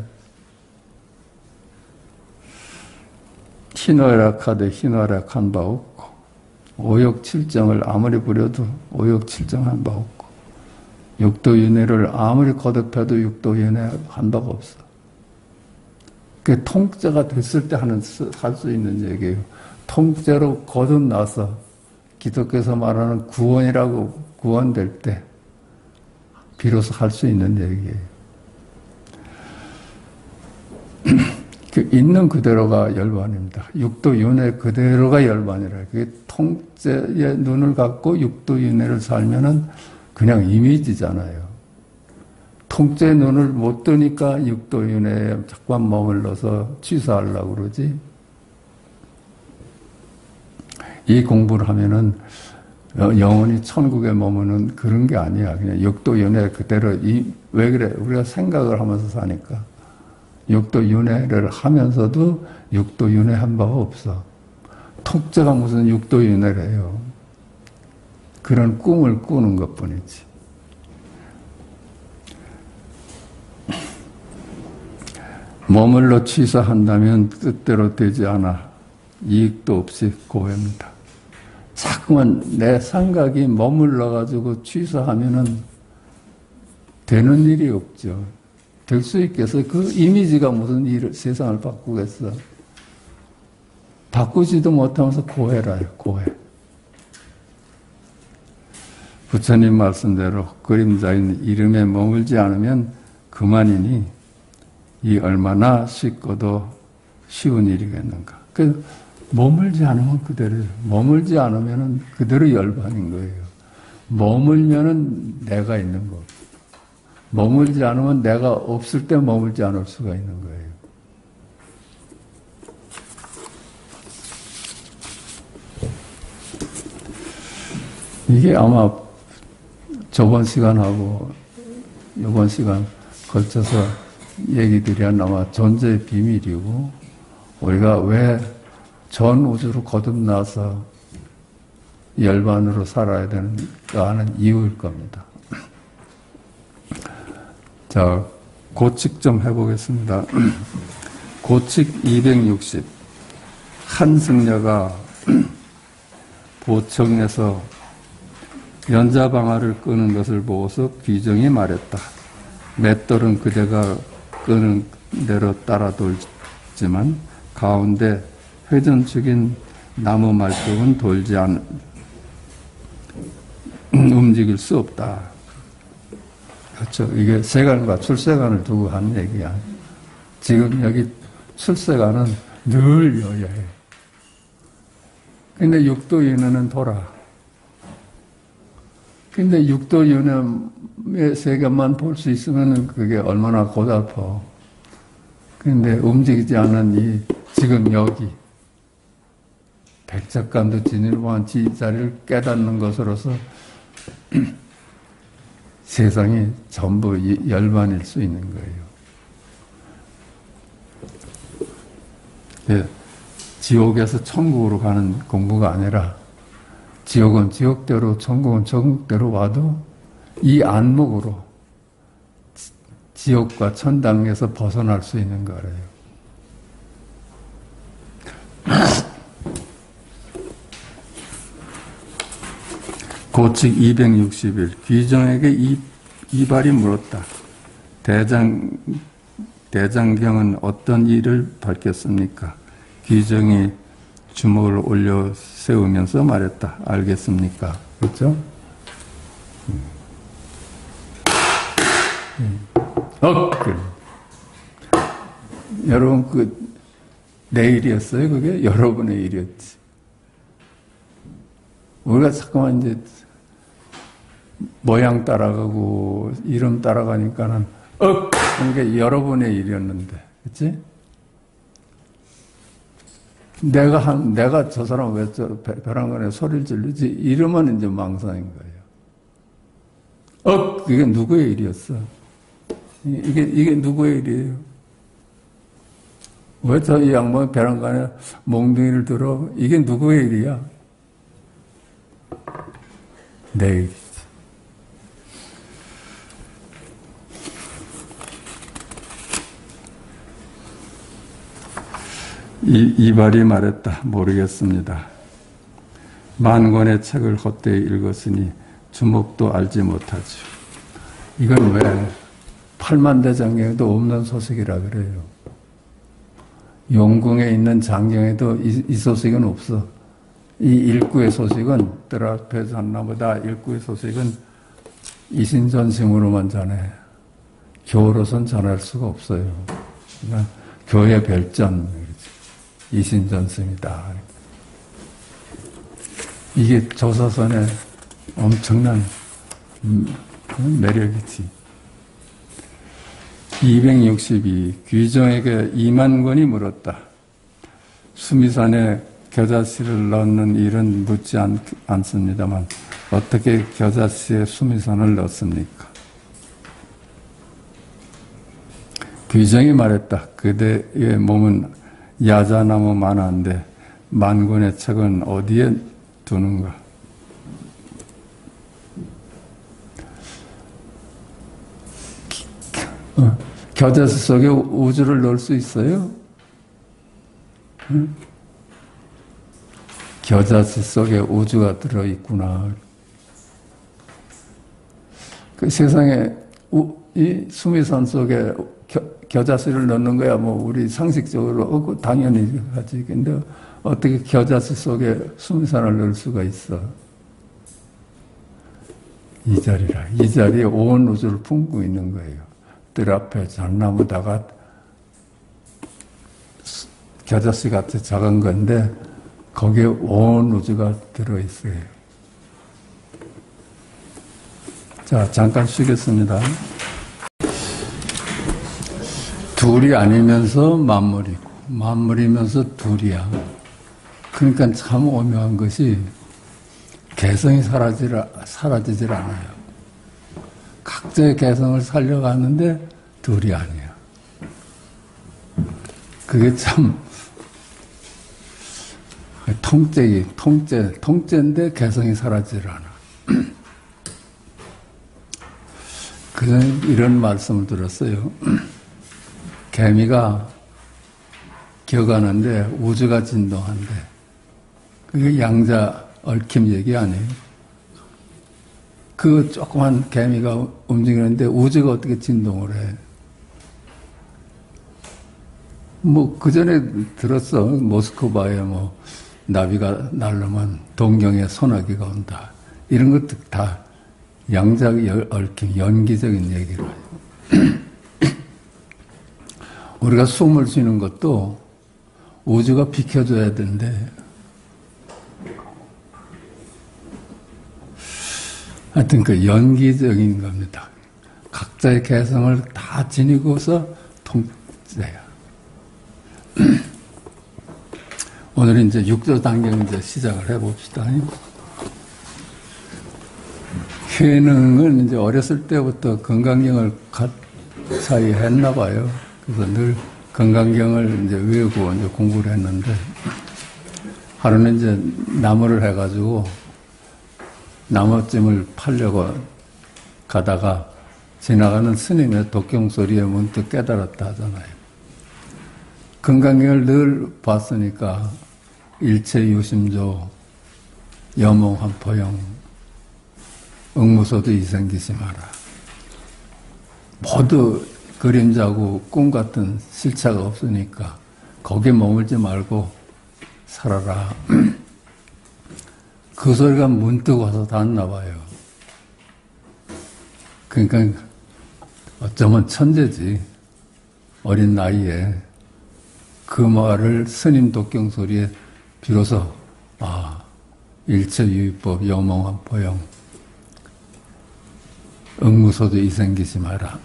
희노애락하되 희노애락 한 바 없고 오역칠정을 아무리 부려도 오역칠정 한 바 없고 육도윤회를 아무리 거듭해도 육도윤회 한 바가 없어. 그게 통째가 됐을 때 할 수 있는 얘기예요. 통째로 거듭나서 기독교에서 말하는 구원이라고 구원될 때 비로소 할 수 있는 얘기예요. 그 있는 그대로가 열반입니다. 육도윤회 그대로가 열반이라. 그게 통째의 눈을 갖고 육도윤회를 살면은 그냥 이미지잖아요. 통째의 눈을 못 뜨니까 육도윤회에 자꾸만 머물러서 취사하려고 그러지. 이 공부를 하면은 영원히 천국에 머무는 그런 게 아니야. 그냥 육도윤회 그대로 왜 그래? 우리가 생각을 하면서 사니까. 육도윤회를 하면서도 육도윤회 한 바가 없어. 통째가 무슨 육도윤회래요. 그런 꿈을 꾸는 것뿐이지. 머물러 취사한다면 뜻대로 되지 않아. 이익도 없이 고해입니다. 자꾸만 내 생각이 머물러가지고 취사하면은 되는 일이 없죠. 될 수 있겠어? 그 이미지가 무슨 세상을 바꾸겠어? 바꾸지도 못하면서 고해라요, 고해. 부처님 말씀대로 그림자인 이름에 머물지 않으면 그만이니 이 얼마나 쉽고도 쉬운 일이겠는가. 그 머물지 않으면 그대로, 머물지 않으면 그대로 열반인 거예요. 머물면은 내가 있는 거. 머물지 않으면 내가 없을 때 머물지 않을 수가 있는 거예요. 이게 아마 저번 시간하고 이번 시간 걸쳐서 얘기 드린 아마 존재의 비밀이고, 우리가 왜 전 우주로 거듭나서 열반으로 살아야 되는가 하는 이유일 겁니다. 자, 고칙 좀 해보겠습니다. 고칙 260. 한 승려가 보청에서 연자방아를 끄는 것을 보고서 귀정이 말했다. 맷돌은 그대가 끄는 대로 따라 돌지만 가운데 회전축인 나무 말뚝은 움직일 수 없다. 그렇죠. 이게 세간과 출세간을 두고 하는 얘기야. 지금 여기 출세간은 늘 여야해. 근데 육도윤회는 돌아. 근데 육도윤회의 세계만 볼 수 있으면 그게 얼마나 고달파. 근데 움직이지 않은 이 지금 여기 백작간도 진일보한 지자리를 깨닫는 것으로서 세상이 전부 열반일 수 있는 거예요. 지옥에서 천국으로 가는 공부가 아니라 지옥은 지옥대로 천국은 천국대로 와도 이 안목으로 지옥과 천당에서 벗어날 수 있는 거래요. 고칙 261. 귀정에게 이발이 물었다. 대장경은 어떤 일을 밝혔습니까? 귀정이 주먹을 올려 세우면서 말했다. 알겠습니까? 그렇죠? 그래. 여러분, 내 일이었어요? 그게? 여러분의 일이었지. 우리가 잠깐만 이제 모양 따라가고 이름 따라가니까는 하는 게 여러분의 일이었는데, 그치? 내가 저 사람 왜 저 벼랑간에 소리를 지르지? 이러면 이제 망상인 거예요. 그게 누구의 일이었어? 이게 누구의 일이에요? 왜 저 양반이 벼랑간에 몽둥이를 들어? 이게 누구의 일이야? 내 일이지. 이발이 말했다. 모르겠습니다. 만 권의 책을 헛되이 읽었으니 주목도 알지 못하죠. 이건 왜 8만 대장경에도 없는 소식이라 그래요. 용궁에 있는 장경에도 이 소식은 없어. 이 일구의 소식은 뜰 앞에 잤나보다 일구의 소식은 이신전심으로만 전해. 교로선 전할 수가 없어요. 그러니까 교의 별전. 이신전승이다. 이게 조사선의 엄청난 매력이지. 262. 귀정에게 2만 권이 물었다. 수미산에 겨자씨를 넣는 일은 묻지 않습니다만 어떻게 겨자씨에 수미산을 넣습니까? 귀정이 말했다. 그대의 몸은 야자나무 만화인데 만 권의 책은 어디에 두는가? 겨자씨 속에 우주를 넣을 수 있어요? 응? 겨자씨 속에 우주가 들어있구나. 그 세상에 이 수미산 속에 겨자씨를 넣는 거야, 뭐, 우리 상식적으로, 당연히 하지. 근데 어떻게 겨자씨 속에 수미산을 넣을 수가 있어? 이 자리라. 이 자리에 온 우주를 품고 있는 거예요. 뜰 앞에 잣나무다가 겨자씨 같이 작은 건데 거기에 온 우주가 들어있어요. 자, 잠깐 쉬겠습니다. 둘이 아니면서 만물이고 만물이면서 둘이야. 그러니까 참 오묘한 것이 개성이 사라지질 않아요. 각자의 개성을 살려가는데 둘이 아니야. 그게 참 통째인데 개성이 사라지질 않아. 그전에 이런 말씀을 들었어요. 개미가 기어가는데 우주가 진동한대. 그게 양자 얽힘 얘기 아니에요. 그 조그만 개미가 움직이는데 우주가 어떻게 진동을 해. 뭐, 그 전에 들었어. 모스크바에 뭐, 나비가 날르면 동경에 소나기가 온다. 이런 것도 다 양자 얽힘, 연기적인 얘기를 해요. 우리가 숨을 쉬는 것도 우주가 비켜줘야 되는데, 하여튼 그 연기적인 겁니다. 각자의 개성을 다 지니고서 통째야. 오늘은 이제 6조 단경 이제 시작을 해봅시다. 효능은 이제 어렸을 때부터 건강경을 사이 했나 봐요. 그래서 늘 건강경을 이제 외우고 이제 공부를 했는데, 하루는 이제 나무를 해가지고 나무찜을 팔려고 가다가 지나가는 스님의 독경 소리에 문득 깨달았다 하잖아요. 건강경을 늘 봤으니까 일체유심조, 여몽한포영, 응무소도 이생기시 마라. 모두 그림자고 꿈 같은 실체가 없으니까 거기에 머물지 말고 살아라. 그 소리가 문득 와서 닿았나 봐요. 그러니까 어쩌면 천재지. 어린 나이에 그 말을 스님 독경 소리에 비로소 일체유의법, 여몽한포영, 응무소도 이생기시 마라.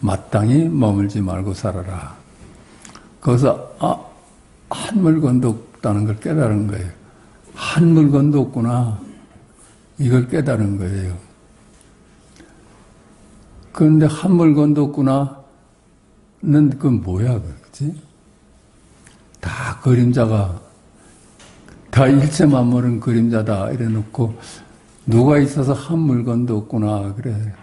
마땅히 머물지 말고 살아라. 거기서 한 물건도 없다는 걸 깨달은 거예요. 한 물건도 없구나. 이걸 깨달은 거예요. 그런데 한 물건도 없구나는 그건 뭐야, 그렇지? 다 그림자가, 다 일체 만물은 그림자다 이래 놓고 누가 있어서 한 물건도 없구나 그래.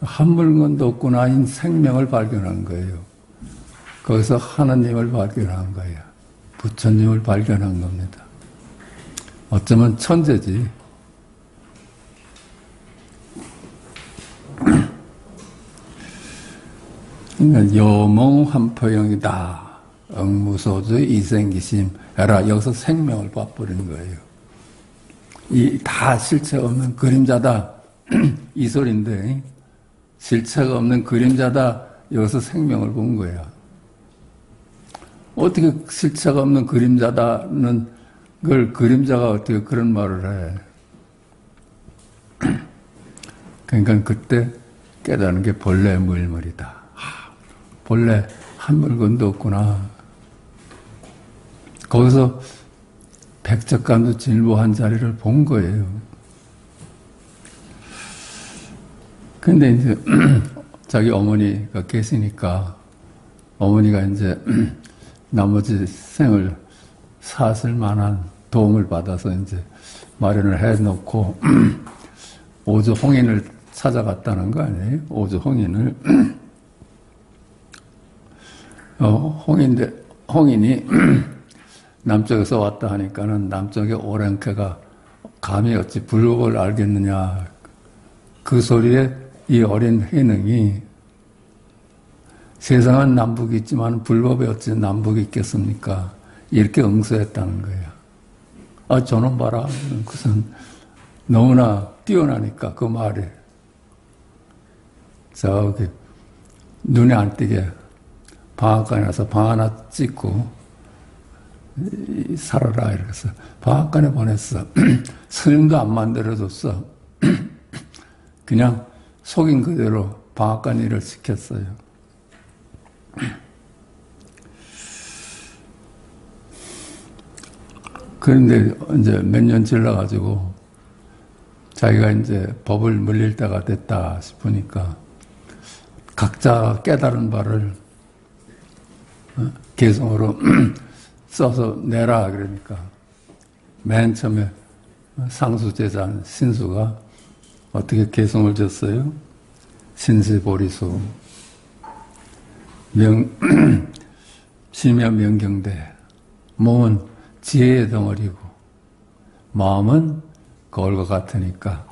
한 물건도 없구나인 생명을 발견한 거예요. 거기서 하나님을 발견한 거예요. 부처님을 발견한 겁니다. 어쩌면 천재지. 그러니까 여몽한포영이다. 응무소주 이생기심 에라. 여기서 생명을 봐버린 거예요. 이 다 실체 없는 그림자다. 이 소리인데 실체가 없는 그림자다. 여기서 생명을 본 거야. 어떻게 실체가 없는 그림자다는 걸 그림자가 어떻게 그런 말을 해. 그러니까 그때 깨달은 게 본래 무일물이다. 본래 한 물건도 없구나. 거기서 백척간도 진일보한 자리를 본 거예요. 근데 이제 자기 어머니가 계시니까 어머니가 이제 나머지 생을 사실 만한 도움을 받아서 이제 마련을 해놓고 오주 홍인을 찾아갔다는 거 아니에요? 오주 홍인을. 홍인이 남쪽에서 왔다 하니까는 남쪽의 오랭캐가 감히 어찌 불법을 알겠느냐. 그 소리에 이 어린 해능이 세상은 남북이 있지만 불법에 어찌 남북이 있겠습니까? 이렇게 응수했다는 거예요. 저놈 봐라. 그것은 너무나 뛰어나니까 그 말이 저기 눈에 안 띄게 방앗간에 가서 방 하나 찍고 살아라 이래서 방앗간에 보냈어. 스님도 안 만들어줬어. 그냥 속인 그대로 방앗간 일을 시켰어요. 그런데 이제 몇 년 지나가지고 자기가 이제 법을 물릴 때가 됐다 싶으니까 각자 깨달은 바를 개성으로 써서 내라 그러니까 맨 처음에 상수제자 신수가 어떻게 개성을 줬어요? 신세보리수 시며 명경대. 몸은 지혜의 덩어리고 마음은 거울과 같으니까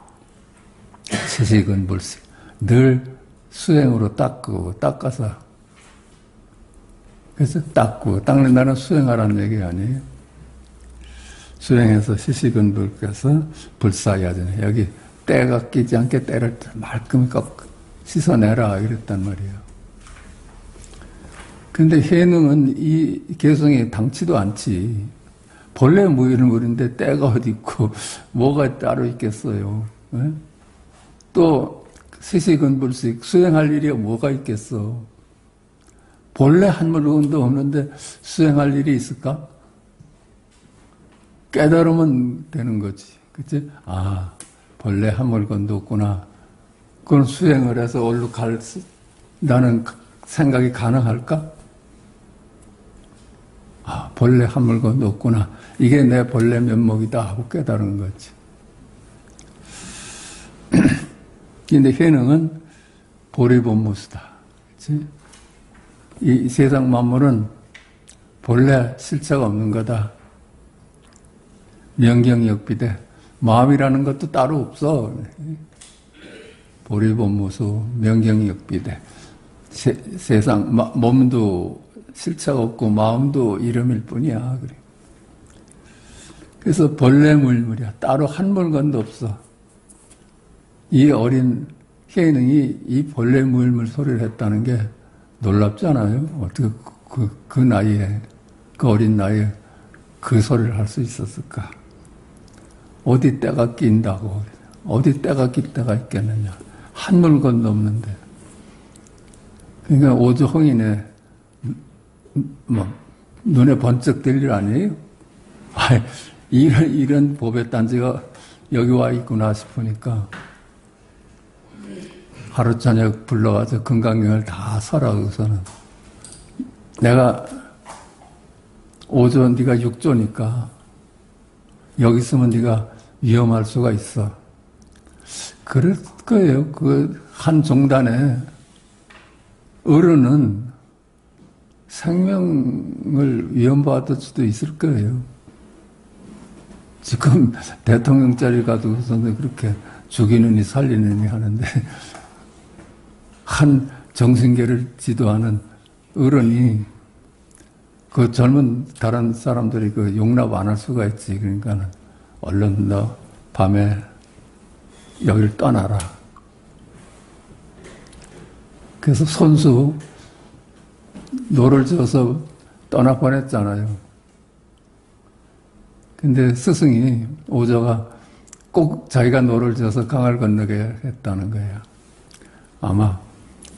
시식은 불식. 늘 수행으로 닦아서 그래서 닦는다는 수행하라는 얘기 아니에요. 수행해서 시식은 불께서 불사야전. 여기 때가 끼지 않게 때를 말끔히 씻어내라 이랬단 말이에요. 근데 해능은 이 개성이 당치도 않지. 본래 무일물인데 때가 어디 있고 뭐가 따로 있겠어요. 에? 또 시식은 불식. 수행할 일이 뭐가 있겠어. 본래 한 물건도 없는데 수행할 일이 있을까? 깨달으면 되는 거지. 그치? 아, 본래 한 물건도 없구나. 그건 수행을 해서 어디로 나는 생각이 가능할까? 아, 본래 한 물건도 없구나. 이게 내 본래 면목이다 하고 깨달은 거지. 근데 해능은 보리본무수다. 그치? 이 세상 만물은 본래 실체가 없는 거다. 명경역비대. 마음이라는 것도 따로 없어. 보리본무수, 명경역비대. 세상, 몸도 실체가 없고 마음도 이름일 뿐이야. 그래. 그래서 본래 물물이야. 따로 한 물건도 없어. 이 어린 해능이 이 본래 물물 소리를 했다는 게 놀랍잖아요. 어떻게 그 나이에, 그 어린 나이에 그 소리를 할 수 있었을까? 어디 때가 낀다고. 어디 때가 낄 때가 있겠느냐. 한 물건도 없는데. 그러니까 오주홍이네. 눈에 번쩍 뜰 일 아니에요? 이런 법의 단지가 여기 와 있구나 싶으니까 하루 저녁 불러가서 금강경을 다 설하고서는 내가 5조, 네가 6조니까 여기 있으면 네가 위험할 수가 있어. 그럴 거예요. 그 한 종단에 어른은 생명을 위험받을 수도 있을 거예요. 지금 대통령 자리 가두고서는 그렇게 죽이느니 살리느니 하는데 한 정신계를 지도하는 어른이 그 젊은 다른 사람들이 그 용납 안 할 수가 있지. 그러니까는 얼른 너 밤에 여기를 떠나라. 그래서 손수 노를 지어서 떠나보냈잖아요. 근데 스승이 오저가 꼭 자기가 노를 지어서 강을 건너게 했다는 거예요. 아마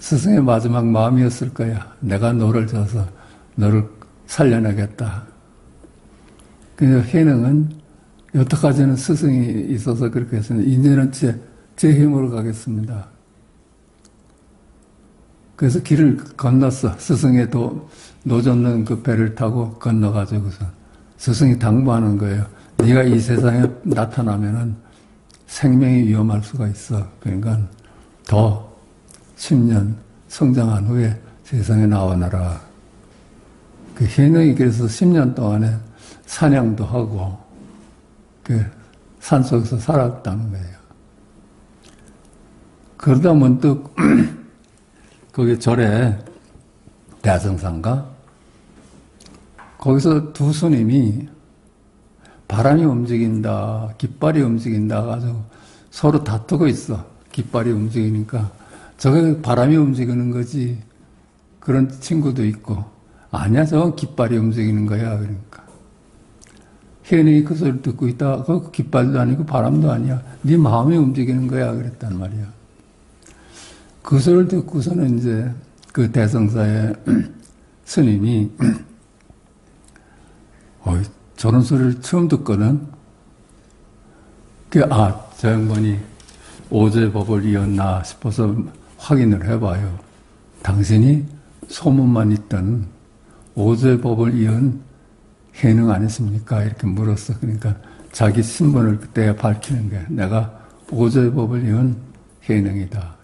스승의 마지막 마음이었을 거야. 내가 노를 지어서 너를 살려내겠다. 그래서 해능은 여태까지는 스승이 있어서 그렇게 했으니 이제는 제 힘으로 가겠습니다. 그래서 길을 건넜어. 스승의 노젓는 그 배를 타고 건너가지고서 스승이 당부하는 거예요. 네가 이 세상에 나타나면은 생명이 위험할 수가 있어. 그러니까 더 10년 성장한 후에 세상에 나오너라. 그 해능이 그래서 10년 동안에 사냥도 하고 그 산속에서 살았다는 거예요. 그러다 문득 거기 절에 대성산가 거기서 두 스님이 바람이 움직인다, 깃발이 움직인다 가지고 서로 다투고 있어. 깃발이 움직이니까 저게 바람이 움직이는 거지. 그런 친구도 있고 아니야, 저건 깃발이 움직이는 거야. 그러니까 혜능이 그 소리를 듣고 있다가 그 깃발도 아니고 바람도 아니야. 네 마음이 움직이는 거야. 그랬단 말이야. 그 소리를 듣고서는 이제 그 대성사의 스님이 저런 소리를 처음 듣거든. 저 양반이 오제법을 이었나 싶어서 확인을 해봐요. 당신이 소문만 있던 오제법을 이은 혜능 아니십니까? 이렇게 물었어. 그러니까 자기 신분을 그때 밝히는 거야. 내가 오제법을 이은 혜능이다.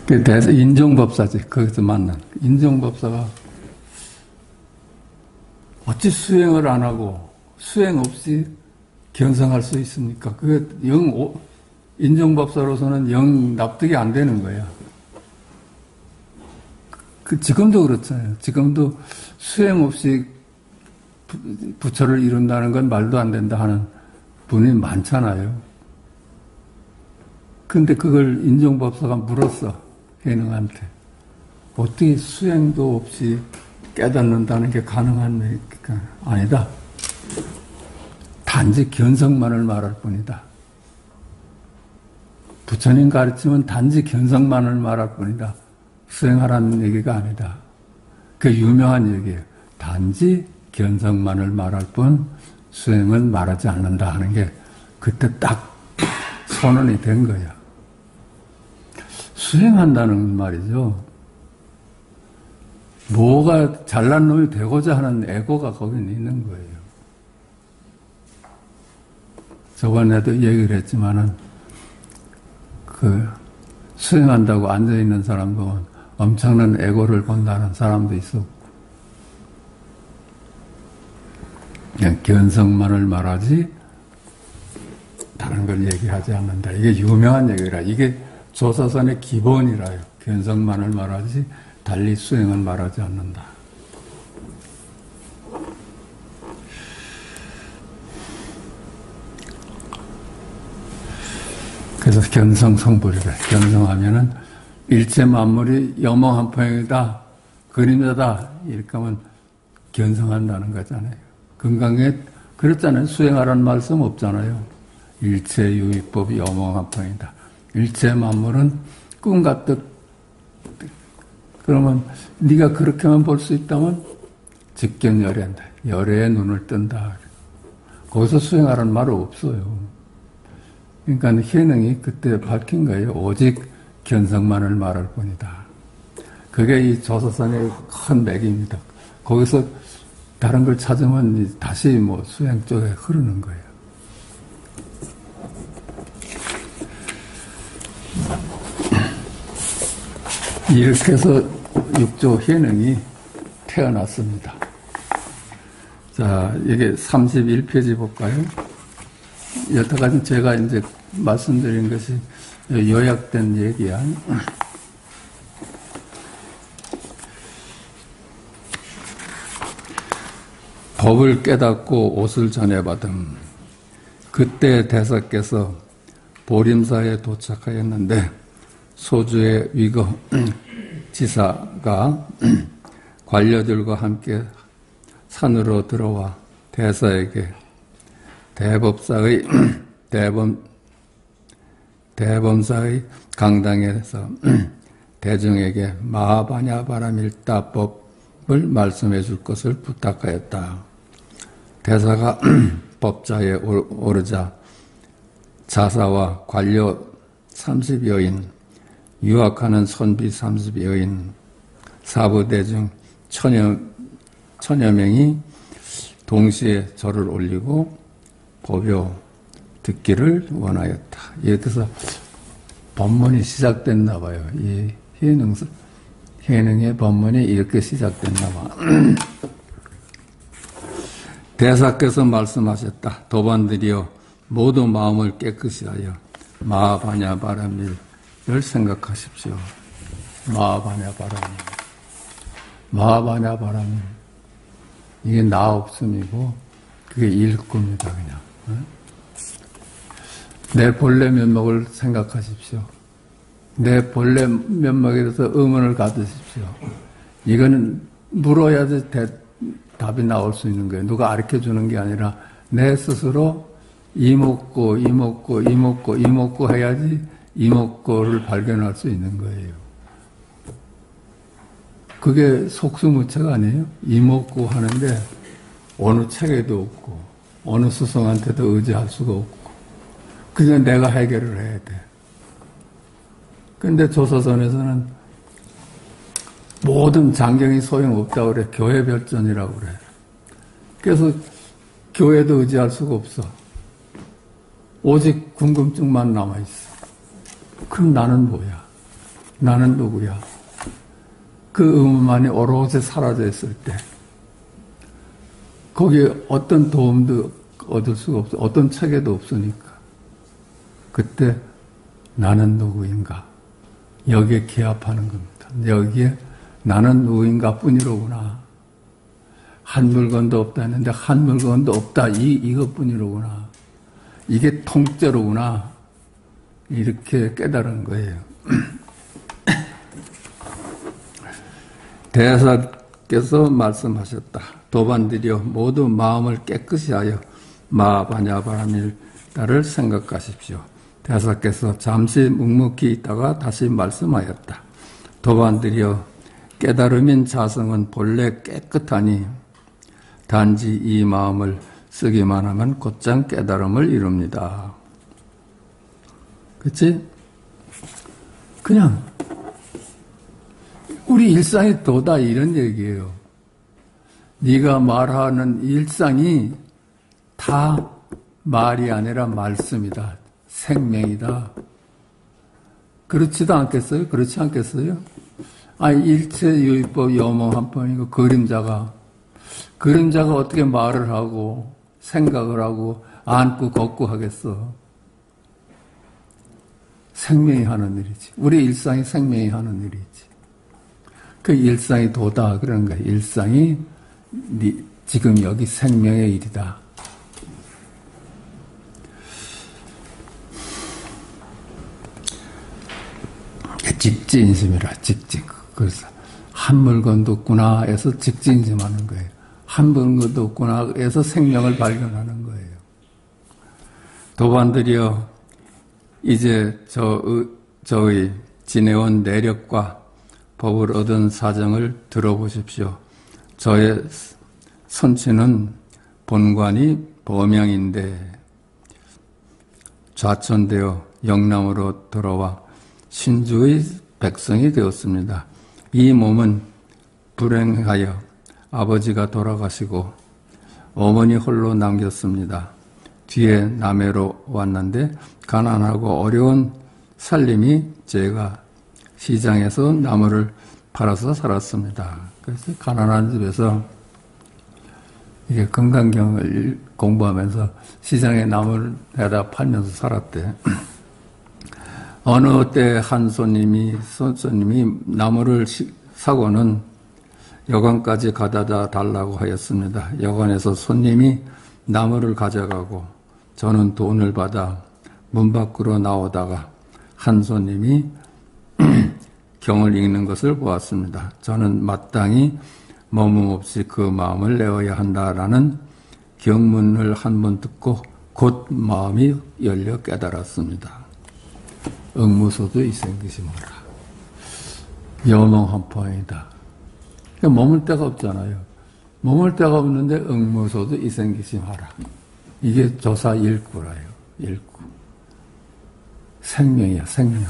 그래서 인종법사지. 거기서 만난 인종법사가 어찌 수행을 안 하고 수행 없이 견성할 수 있습니까? 그게 인종법사로서는 영 납득이 안 되는 거야. 지금도 그렇잖아요. 지금도 수행 없이 부처를 이룬다는 건 말도 안 된다 하는 분이 많잖아요. 근데 그걸 인종법사가 물었어. 혜능한테. 어떻게 수행도 없이 깨닫는다는 게 가능한 얘기가 아니다. 단지 견성만을 말할 뿐이다. 부처님 가르침은 단지 견성만을 말할 뿐이다. 수행하라는 얘기가 아니다. 그 유명한 얘기예요. 단지 견성만을 말할 뿐 수행은 말하지 않는다 하는 게 그때 딱 선언이 된 거야. 수행한다는 말이죠. 뭐가 잘난 놈이 되고자 하는 애고가 거기는 있는 거예요. 저번에도 얘기를 했지만은 수행한다고 앉아있는 사람도 엄청난 애고를 본다는 사람도 있었고 그냥 견성만을 말하지 다른 걸 얘기하지 않는다. 이게 유명한 얘기라. 이게 조사선의 기본이라요. 견성만을 말하지 달리 수행은 말하지 않는다. 그래서 견성성불이래. 견성하면은 일체 만물이 영몽한포형이다. 그림자다. 이렇게 하면 견성한다는 거잖아요. 금강에 그랬잖아요. 수행하라는 말씀 없잖아요. 일체 유의법이 영몽한포형이다. 일체 만물은 꿈 같듯. 그러면 네가 그렇게만 볼 수 있다면 직견열애한다. 열애에 눈을 뜬다. 거기서 수행하라는 말은 없어요. 그러니까 혜능이 그때 밝힌 거예요. 오직 견성만을 말할 뿐이다. 그게 이 조사선의 큰 맥입니다. 거기서 다른 걸 찾으면 다시 수행 쪽에 흐르는 거예요. 이렇게 해서 육조 혜능이 태어났습니다. 자, 이게 31페이지 볼까요? 여태까지 제가 이제 말씀드린 것이 요약된 얘기야. 법을 깨닫고 옷을 전해받음. 그때 대사께서 보림사에 도착하였는데 소주의 위거 지사가 관료들과 함께 산으로 들어와 대사에게 대범사의 강당에서 대중에게 마하바냐바라밀다법을 말씀해 줄 것을 부탁하였다. 대사가 법자에 오르자 자사와 관료 30여인, 유학하는 선비 30여인, 사부대중 천여 명이 동시에 절을 올리고 법요 듣기를 원하였다. 이렇게 해서 법문이 시작됐나 봐요. 이 혜능의 법문이 이렇게 시작됐나 봐. 대사께서 말씀하셨다. 도반들이여 모두 마음을 깨끗이 하여 마하바냐바라밀을 생각하십시오. 마하바냐바라밀. 이게 나 없음이고 그게 일꿈이다 그냥. 내 본래 면목을 생각하십시오. 내 본래 면목에 대해서 의문을 가지십시오. 이거는 물어야지 답이 나올 수 있는 거예요. 누가 가르쳐 주는 게 아니라 내 스스로 이목고 해야지 이목고를 발견할 수 있는 거예요. 그게 속수무책 아니에요? 이목고 하는데 어느 책에도 없고 어느 스승한테도 의지할 수가 없고 그냥 내가 해결을 해야 돼. 근데 조서선에서는 모든 장경이 소용없다고 그래. 교회별전이라고 그래. 그래서 교회도 의지할 수가 없어. 오직 궁금증만 남아있어. 그럼 나는 뭐야? 나는 누구야? 그 의문만이 오롯이 사라져 있을 때 거기에 어떤 도움도 얻을 수가 없어. 어떤 책에도 없으니까. 그때 나는 누구인가? 여기에 기합하는 겁니다. 여기에 나는 누구인가 뿐이로구나. 한 물건도 없다 했는데 한 물건도 없다. 이것뿐이로구나. 이게 통째로구나. 이렇게 깨달은 거예요. 대사께서 말씀하셨다. 도반들이여 모두 마음을 깨끗이 하여 마바냐바라밀다를 생각하십시오. 대사께서 잠시 묵묵히 있다가 다시 말씀하였다. 도반들이여 깨달음인 자성은 본래 깨끗하니 단지 이 마음을 쓰기만 하면 곧장 깨달음을 이룹니다. 그치? 그냥 우리 일상이 도다 이런 얘기예요. 네가 말하는 일상이 다 말이 아니라 말씀이다. 생명이다. 그렇지도 않겠어요? 그렇지 않겠어요? 일체유의법 여몽한번이고 그림자가 어떻게 말을 하고 생각을 하고 안고 걷고 하겠어. 생명이 하는 일이지. 우리 일상이 생명이 하는 일이지. 그 일상이 도다 그러는 거야. 일상이 지금 여기 생명의 일이다. 직지인심이라 직지. 그래서 한 물건도 없구나 해서 직지인심하는 거예요. 한 물건도 없구나 해서 생명을 발견하는 거예요. 도반들이여 이제 저의 지내온 내력과 법을 얻은 사정을 들어보십시오. 저의 선치는 본관이 범양인데 좌천되어 영남으로 돌아와 신주의 백성이 되었습니다. 이 몸은 불행하여 아버지가 돌아가시고 어머니 홀로 남겼습니다. 뒤에 남해로 왔는데 가난하고 어려운 살림이 제가 시장에서 나무를 팔아서 살았습니다. 그래서 가난한 집에서 이게 금강경을 공부하면서 시장에 나무를 내다 팔면서 살았대. 어느 때 한 손님이 나무를 사고는 여관까지 가져다 달라고 하였습니다. 여관에서 손님이 나무를 가져가고 저는 돈을 받아 문 밖으로 나오다가 한 손님이 경을 읽는 것을 보았습니다. 저는 마땅히 머뭇없이 그 마음을 내어야 한다라는 경문을 한 번 듣고 곧 마음이 열려 깨달았습니다. 응무소도 이생기시 마라. 여몽한포이다. 머물 데가 없잖아요. 머물 데가 없는데 응무소도 이생기시 마라. 이게 조사 일구라요. 일구. 생명이야, 생명.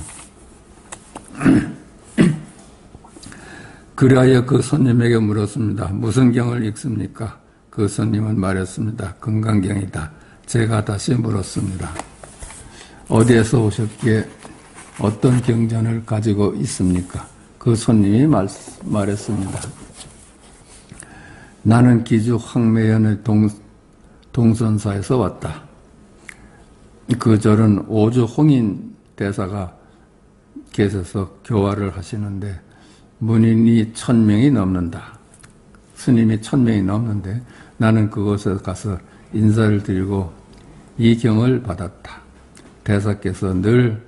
그리하여 그 손님에게 물었습니다. 무슨 경을 읽습니까? 그 손님은 말했습니다. 금강경이다. 제가 다시 물었습니다. 어디에서 오셨기에 어떤 경전을 가지고 있습니까? 그 손님이 말했습니다. 나는 기주 황매연의 동선사에서 왔다. 그 절은 오주 홍인 대사가 계셔서 교화를 하시는데 문인이 1000명이 넘는다. 스님이 1000명이 넘는데 나는 그곳에 가서 인사를 드리고 이 경을 받았다. 대사께서 늘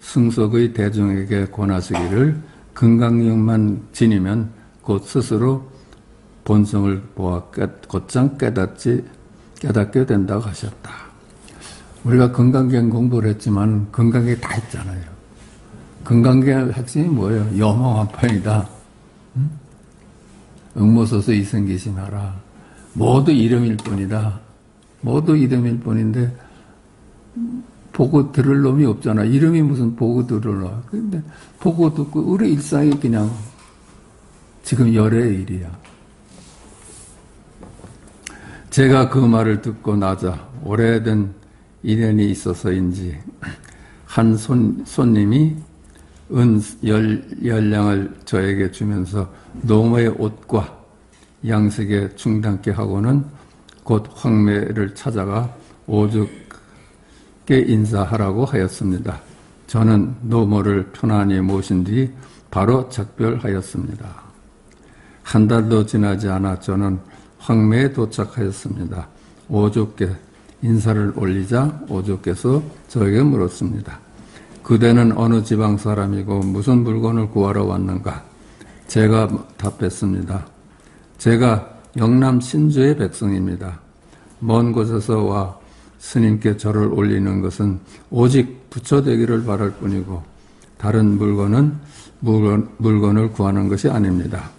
승속의 대중에게 권하시기를 건강력만 지니면 곧 스스로 본성을 보아 곧장 깨닫게 된다고 하셨다. 우리가 건강경 공부를 했지만 건강경 다 했잖아요. 건강경 핵심이 뭐예요? 염화환판이다. 응모소서 이생기심하라. 모두 이름일 뿐이다. 모두 이름일 뿐인데 보고 들을 놈이 없잖아. 이름이 무슨 보고 들을 놈. 근데 보고 듣고 우리 일상이 그냥 지금 열의 일이야. 제가 그 말을 듣고 나자 오래된 인연이 있어서인지 한 손님이 은 10량을 저에게 주면서 노모의 옷과 양식에 충당케 하고는 곧 황매를 찾아가 오죽게 인사하라고 하였습니다. 저는 노모를 편안히 모신 뒤 바로 작별하였습니다. 한 달도 지나지 않아 저는 황매에 도착하였습니다. 오죽께 인사를 올리자 오죽께서 저에게 물었습니다. 그대는 어느 지방 사람이고 무슨 물건을 구하러 왔는가? 제가 답했습니다. 제가 영남 신주의 백성입니다. 먼 곳에서 와 스님께 절을 올리는 것은 오직 부처되기를 바랄 뿐이고 다른 물건을 구하는 것이 아닙니다.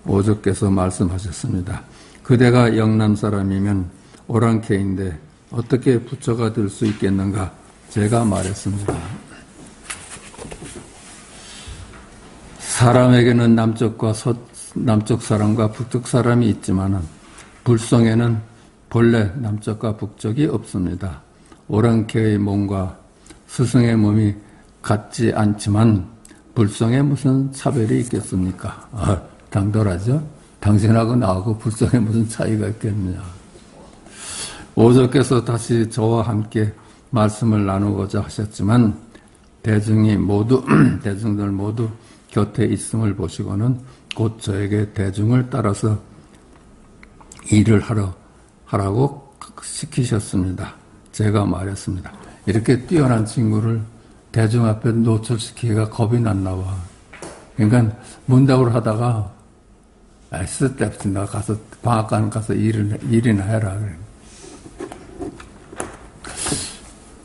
오죽께서 말씀하셨습니다. 그대가 영남 사람이면 오랑캐인데 어떻게 부처가 될 수 있겠는가? 제가 말했습니다. 사람에게는 남쪽 사람과 북쪽 사람이 있지만 불성에는 본래 남쪽과 북쪽이 없습니다. 오랑캐의 몸과 스승의 몸이 같지 않지만 불성에 무슨 차별이 있겠습니까? 당돌하죠? 당신하고 나하고 불성에 무슨 차이가 있겠느냐. 오조께서 다시 저와 함께 말씀을 나누고자 하셨지만 대중들 모두 곁에 있음을 보시고는 곧 저에게 대중을 따라서 일을 하라고 시키셨습니다. 제가 말했습니다. 이렇게 뛰어난 친구를 대중 앞에 노출시키기가 겁이 났나 봐. 그러니까 문답을 하다가 쓸데없이 나 가서 방앗간 가서 일이나 해라.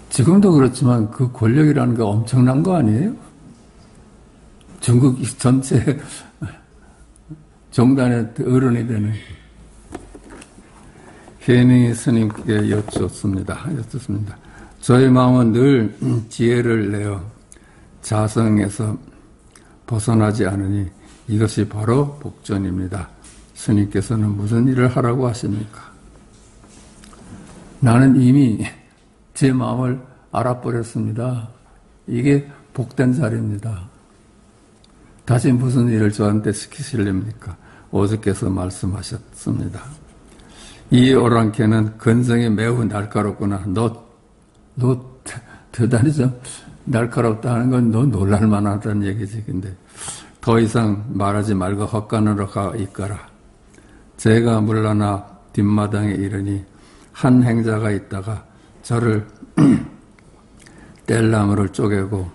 지금도 그렇지만 그 권력이라는 게 엄청난 거 아니에요? 중국 전체 정단의 어른이 되는. 괜히 스님께 여쭙습니다. 저희 마음은 늘 지혜를 내어 자성에서 벗어나지 않으니 이것이 바로 복전입니다. 스님께서는 무슨 일을 하라고 하십니까? 나는 이미 제 마음을 알아버렸습니다. 이게 복된 자리입니다. 다시 무슨 일을 저한테 시키시렵니까? 오죽께서 말씀하셨습니다. 이 오랑캐는 근성이 매우 날카롭구나. 너 대단히 좀 날카롭다 하는 건 너 놀랄만하다는 얘기지. 근데 더 이상 말하지 말고 헛간으로 가 있거라. 제가 물러나 뒷마당에 이르니 한 행자가 있다가 저를 뗄나무를 쪼개고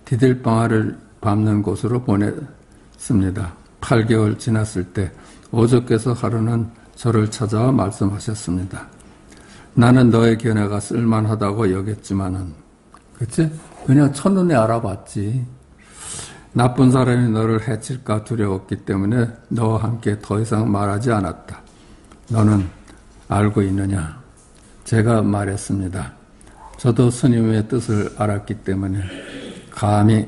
디딜방아를 밟는 곳으로 보냈습니다. 8개월 지났을 때 오조께서 하루는 저를 찾아와 말씀하셨습니다. 나는 너의 견해가 쓸만하다고 여겼지만은, 그치? 그냥 첫눈에 알아봤지. 나쁜 사람이 너를 해칠까 두려웠기 때문에 너와 함께 더 이상 말하지 않았다. 너는 알고 있느냐? 제가 말했습니다. 저도 스님의 뜻을 알았기 때문에 감히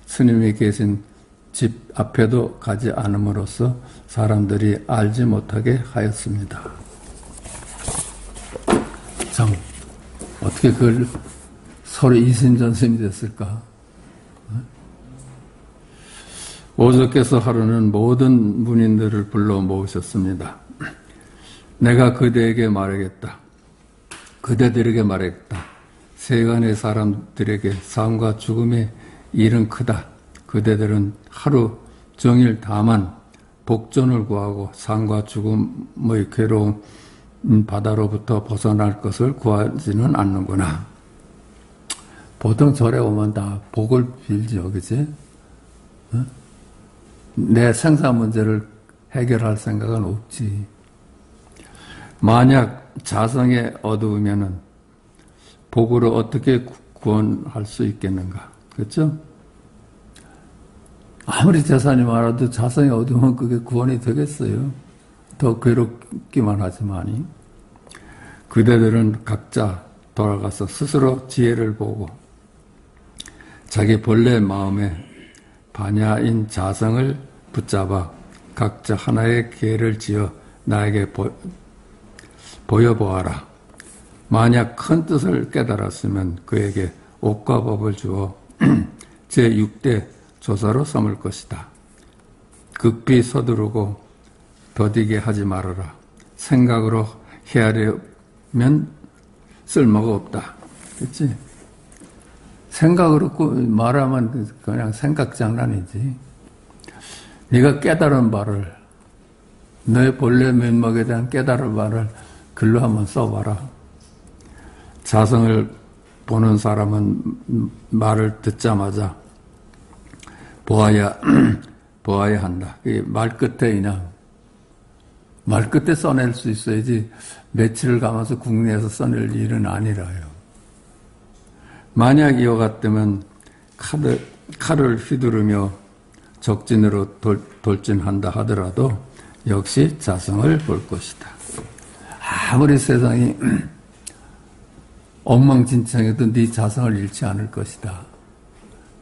스님이 계신 집 앞에도 가지 않음으로써 사람들이 알지 못하게 하였습니다. 참, 어떻게 그걸 서로 이심전심이 됐을까? 오조께서 하루는 모든 문인들을 불러 모으셨습니다. 내가 그대에게 말하겠다. 그대들에게 말하겠다. 세간의 사람들에게 삶과 죽음의 일은 크다. 그대들은 하루 종일 다만 복존을 구하고 삶과 죽음의 괴로운 바다로부터 벗어날 것을 구하지는 않는구나. 보통 절에 오면 다 복을 빌죠, 그치? 어? 내 생사 문제를 해결할 생각은 없지. 만약 자성에 어두우면은 복으로 어떻게 구원할 수 있겠는가? 그렇죠? 아무리 재산이 많아도 자성이 어두우면 그게 구원이 되겠어요. 더 괴롭기만 하지만이. 그대들은 각자 돌아가서 스스로 지혜를 보고 자기 본래 마음에 반야인 자성을 붙잡아 각자 하나의 계를 지어 나에게 보여보아라. 만약 큰 뜻을 깨달았으면 그에게 옥과 법을 주어 제6대 조사로 삼을 것이다. 급히 서두르고 더디게 하지 말아라. 생각으로 헤아려면 쓸모가 없다. 그렇지? 생각으로 말하면 그냥 생각 장난이지. 네가 깨달은 바를, 너의 본래 면목에 대한 깨달은 바를 글로 한번 써봐라. 자성을 보는 사람은 말을 듣자마자 보아야 한다. 말 끝에 그냥 말 끝에 써낼 수 있어야지 며칠을 감아서 국내에서 써낼 일은 아니라요. 만약 이와 같다면 칼을 휘두르며 적진으로 돌진한다 하더라도 역시 자성을 볼 것이다. 아무리 세상이 엉망진창해도 네 자성을 잃지 않을 것이다.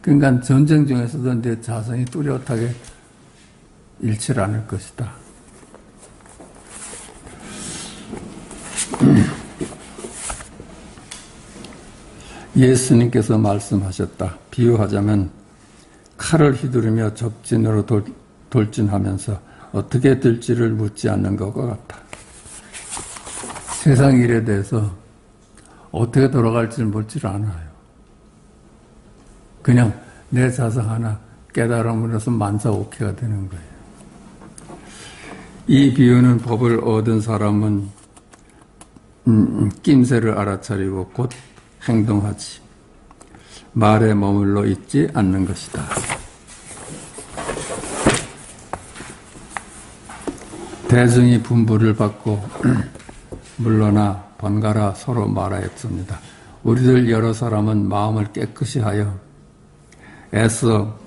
그러니까 전쟁 중에서도 내 자성이 뚜렷하게 잃지 않을 것이다. 예수님께서 말씀하셨다. 비유하자면 칼을 휘두르며 적진으로 돌진하면서 어떻게 될지를 묻지 않는 것과 같다. 세상 일에 대해서 어떻게 돌아갈지를 묻지를 않아요. 그냥 내 자성 하나 깨달음으로서 만사오케가 되는 거예요. 이 비유는 법을 얻은 사람은 낌새를 알아차리고 곧 행동하지. 말에 머물러 있지 않는 것이다. 대중이 분부를 받고 물러나 번갈아 서로 말하였습니다. 우리들 여러 사람은 마음을 깨끗이 하여 애써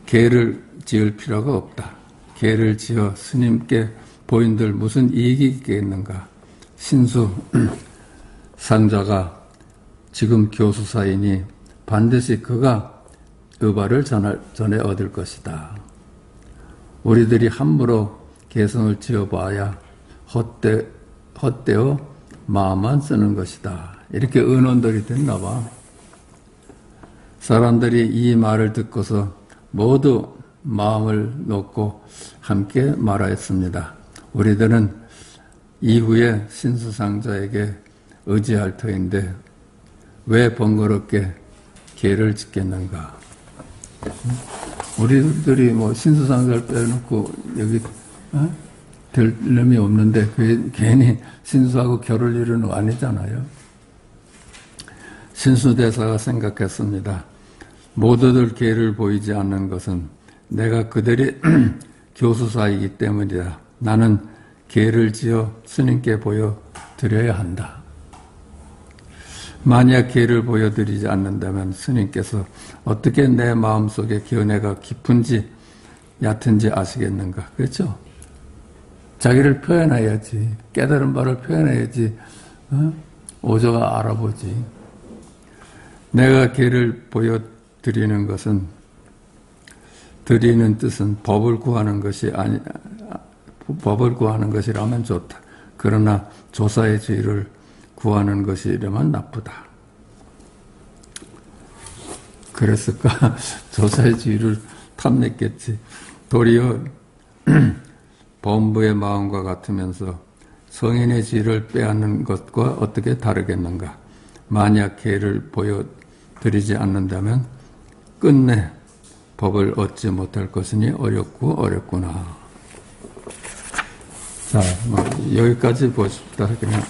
계를 지을 필요가 없다. 계를 지어 스님께 보인들 무슨 이익이 있겠는가. 신수 상자가 지금 교수사이니 반드시 그가 의발을 전해 얻을 것이다. 우리들이 함부로 개성을 지어봐야 헛되어 마음만 쓰는 것이다. 이렇게 의논들이 됐나 봐. 사람들이 이 말을 듣고서 모두 마음을 놓고 함께 말하였습니다. 우리들은 이후에 신수상자에게 의지할 터인데 왜 번거롭게 계를 짓겠는가. 우리들이 뭐 신수상자를 빼놓고 여기 될 놈이 없는데 괜히 신수하고 겨룰 일은 아니잖아요. 신수대사가 생각했습니다. 모두들 계를 보이지 않는 것은 내가 그들이 교수사이기 때문이다. 나는 계를 지어 스님께 보여드려야 한다. 만약 계를 보여드리지 않는다면 스님께서 어떻게 내 마음속에 견해가 깊은지 얕은지 아시겠는가? 그렇죠? 자기를 표현해야지. 깨달은 바를 표현해야지. 오조가 알아보지. 내가 계를 보여드리는 것은 드리는 뜻은 법을 구하는 것이 법을 구하는 것이라면 좋다. 그러나 조사의 지위를 구하는 것이라면 나쁘다. 그랬을까? 조사의 지위를 탐냈겠지. 도리어 범부의 마음과 같으면서 성인의 지위를 빼앗는 것과 어떻게 다르겠는가? 만약 계를 보여드리지 않는다면 끝내 법을 얻지 못할 것이니 어렵구나. 자, 여기까지 보십시다. 그냥.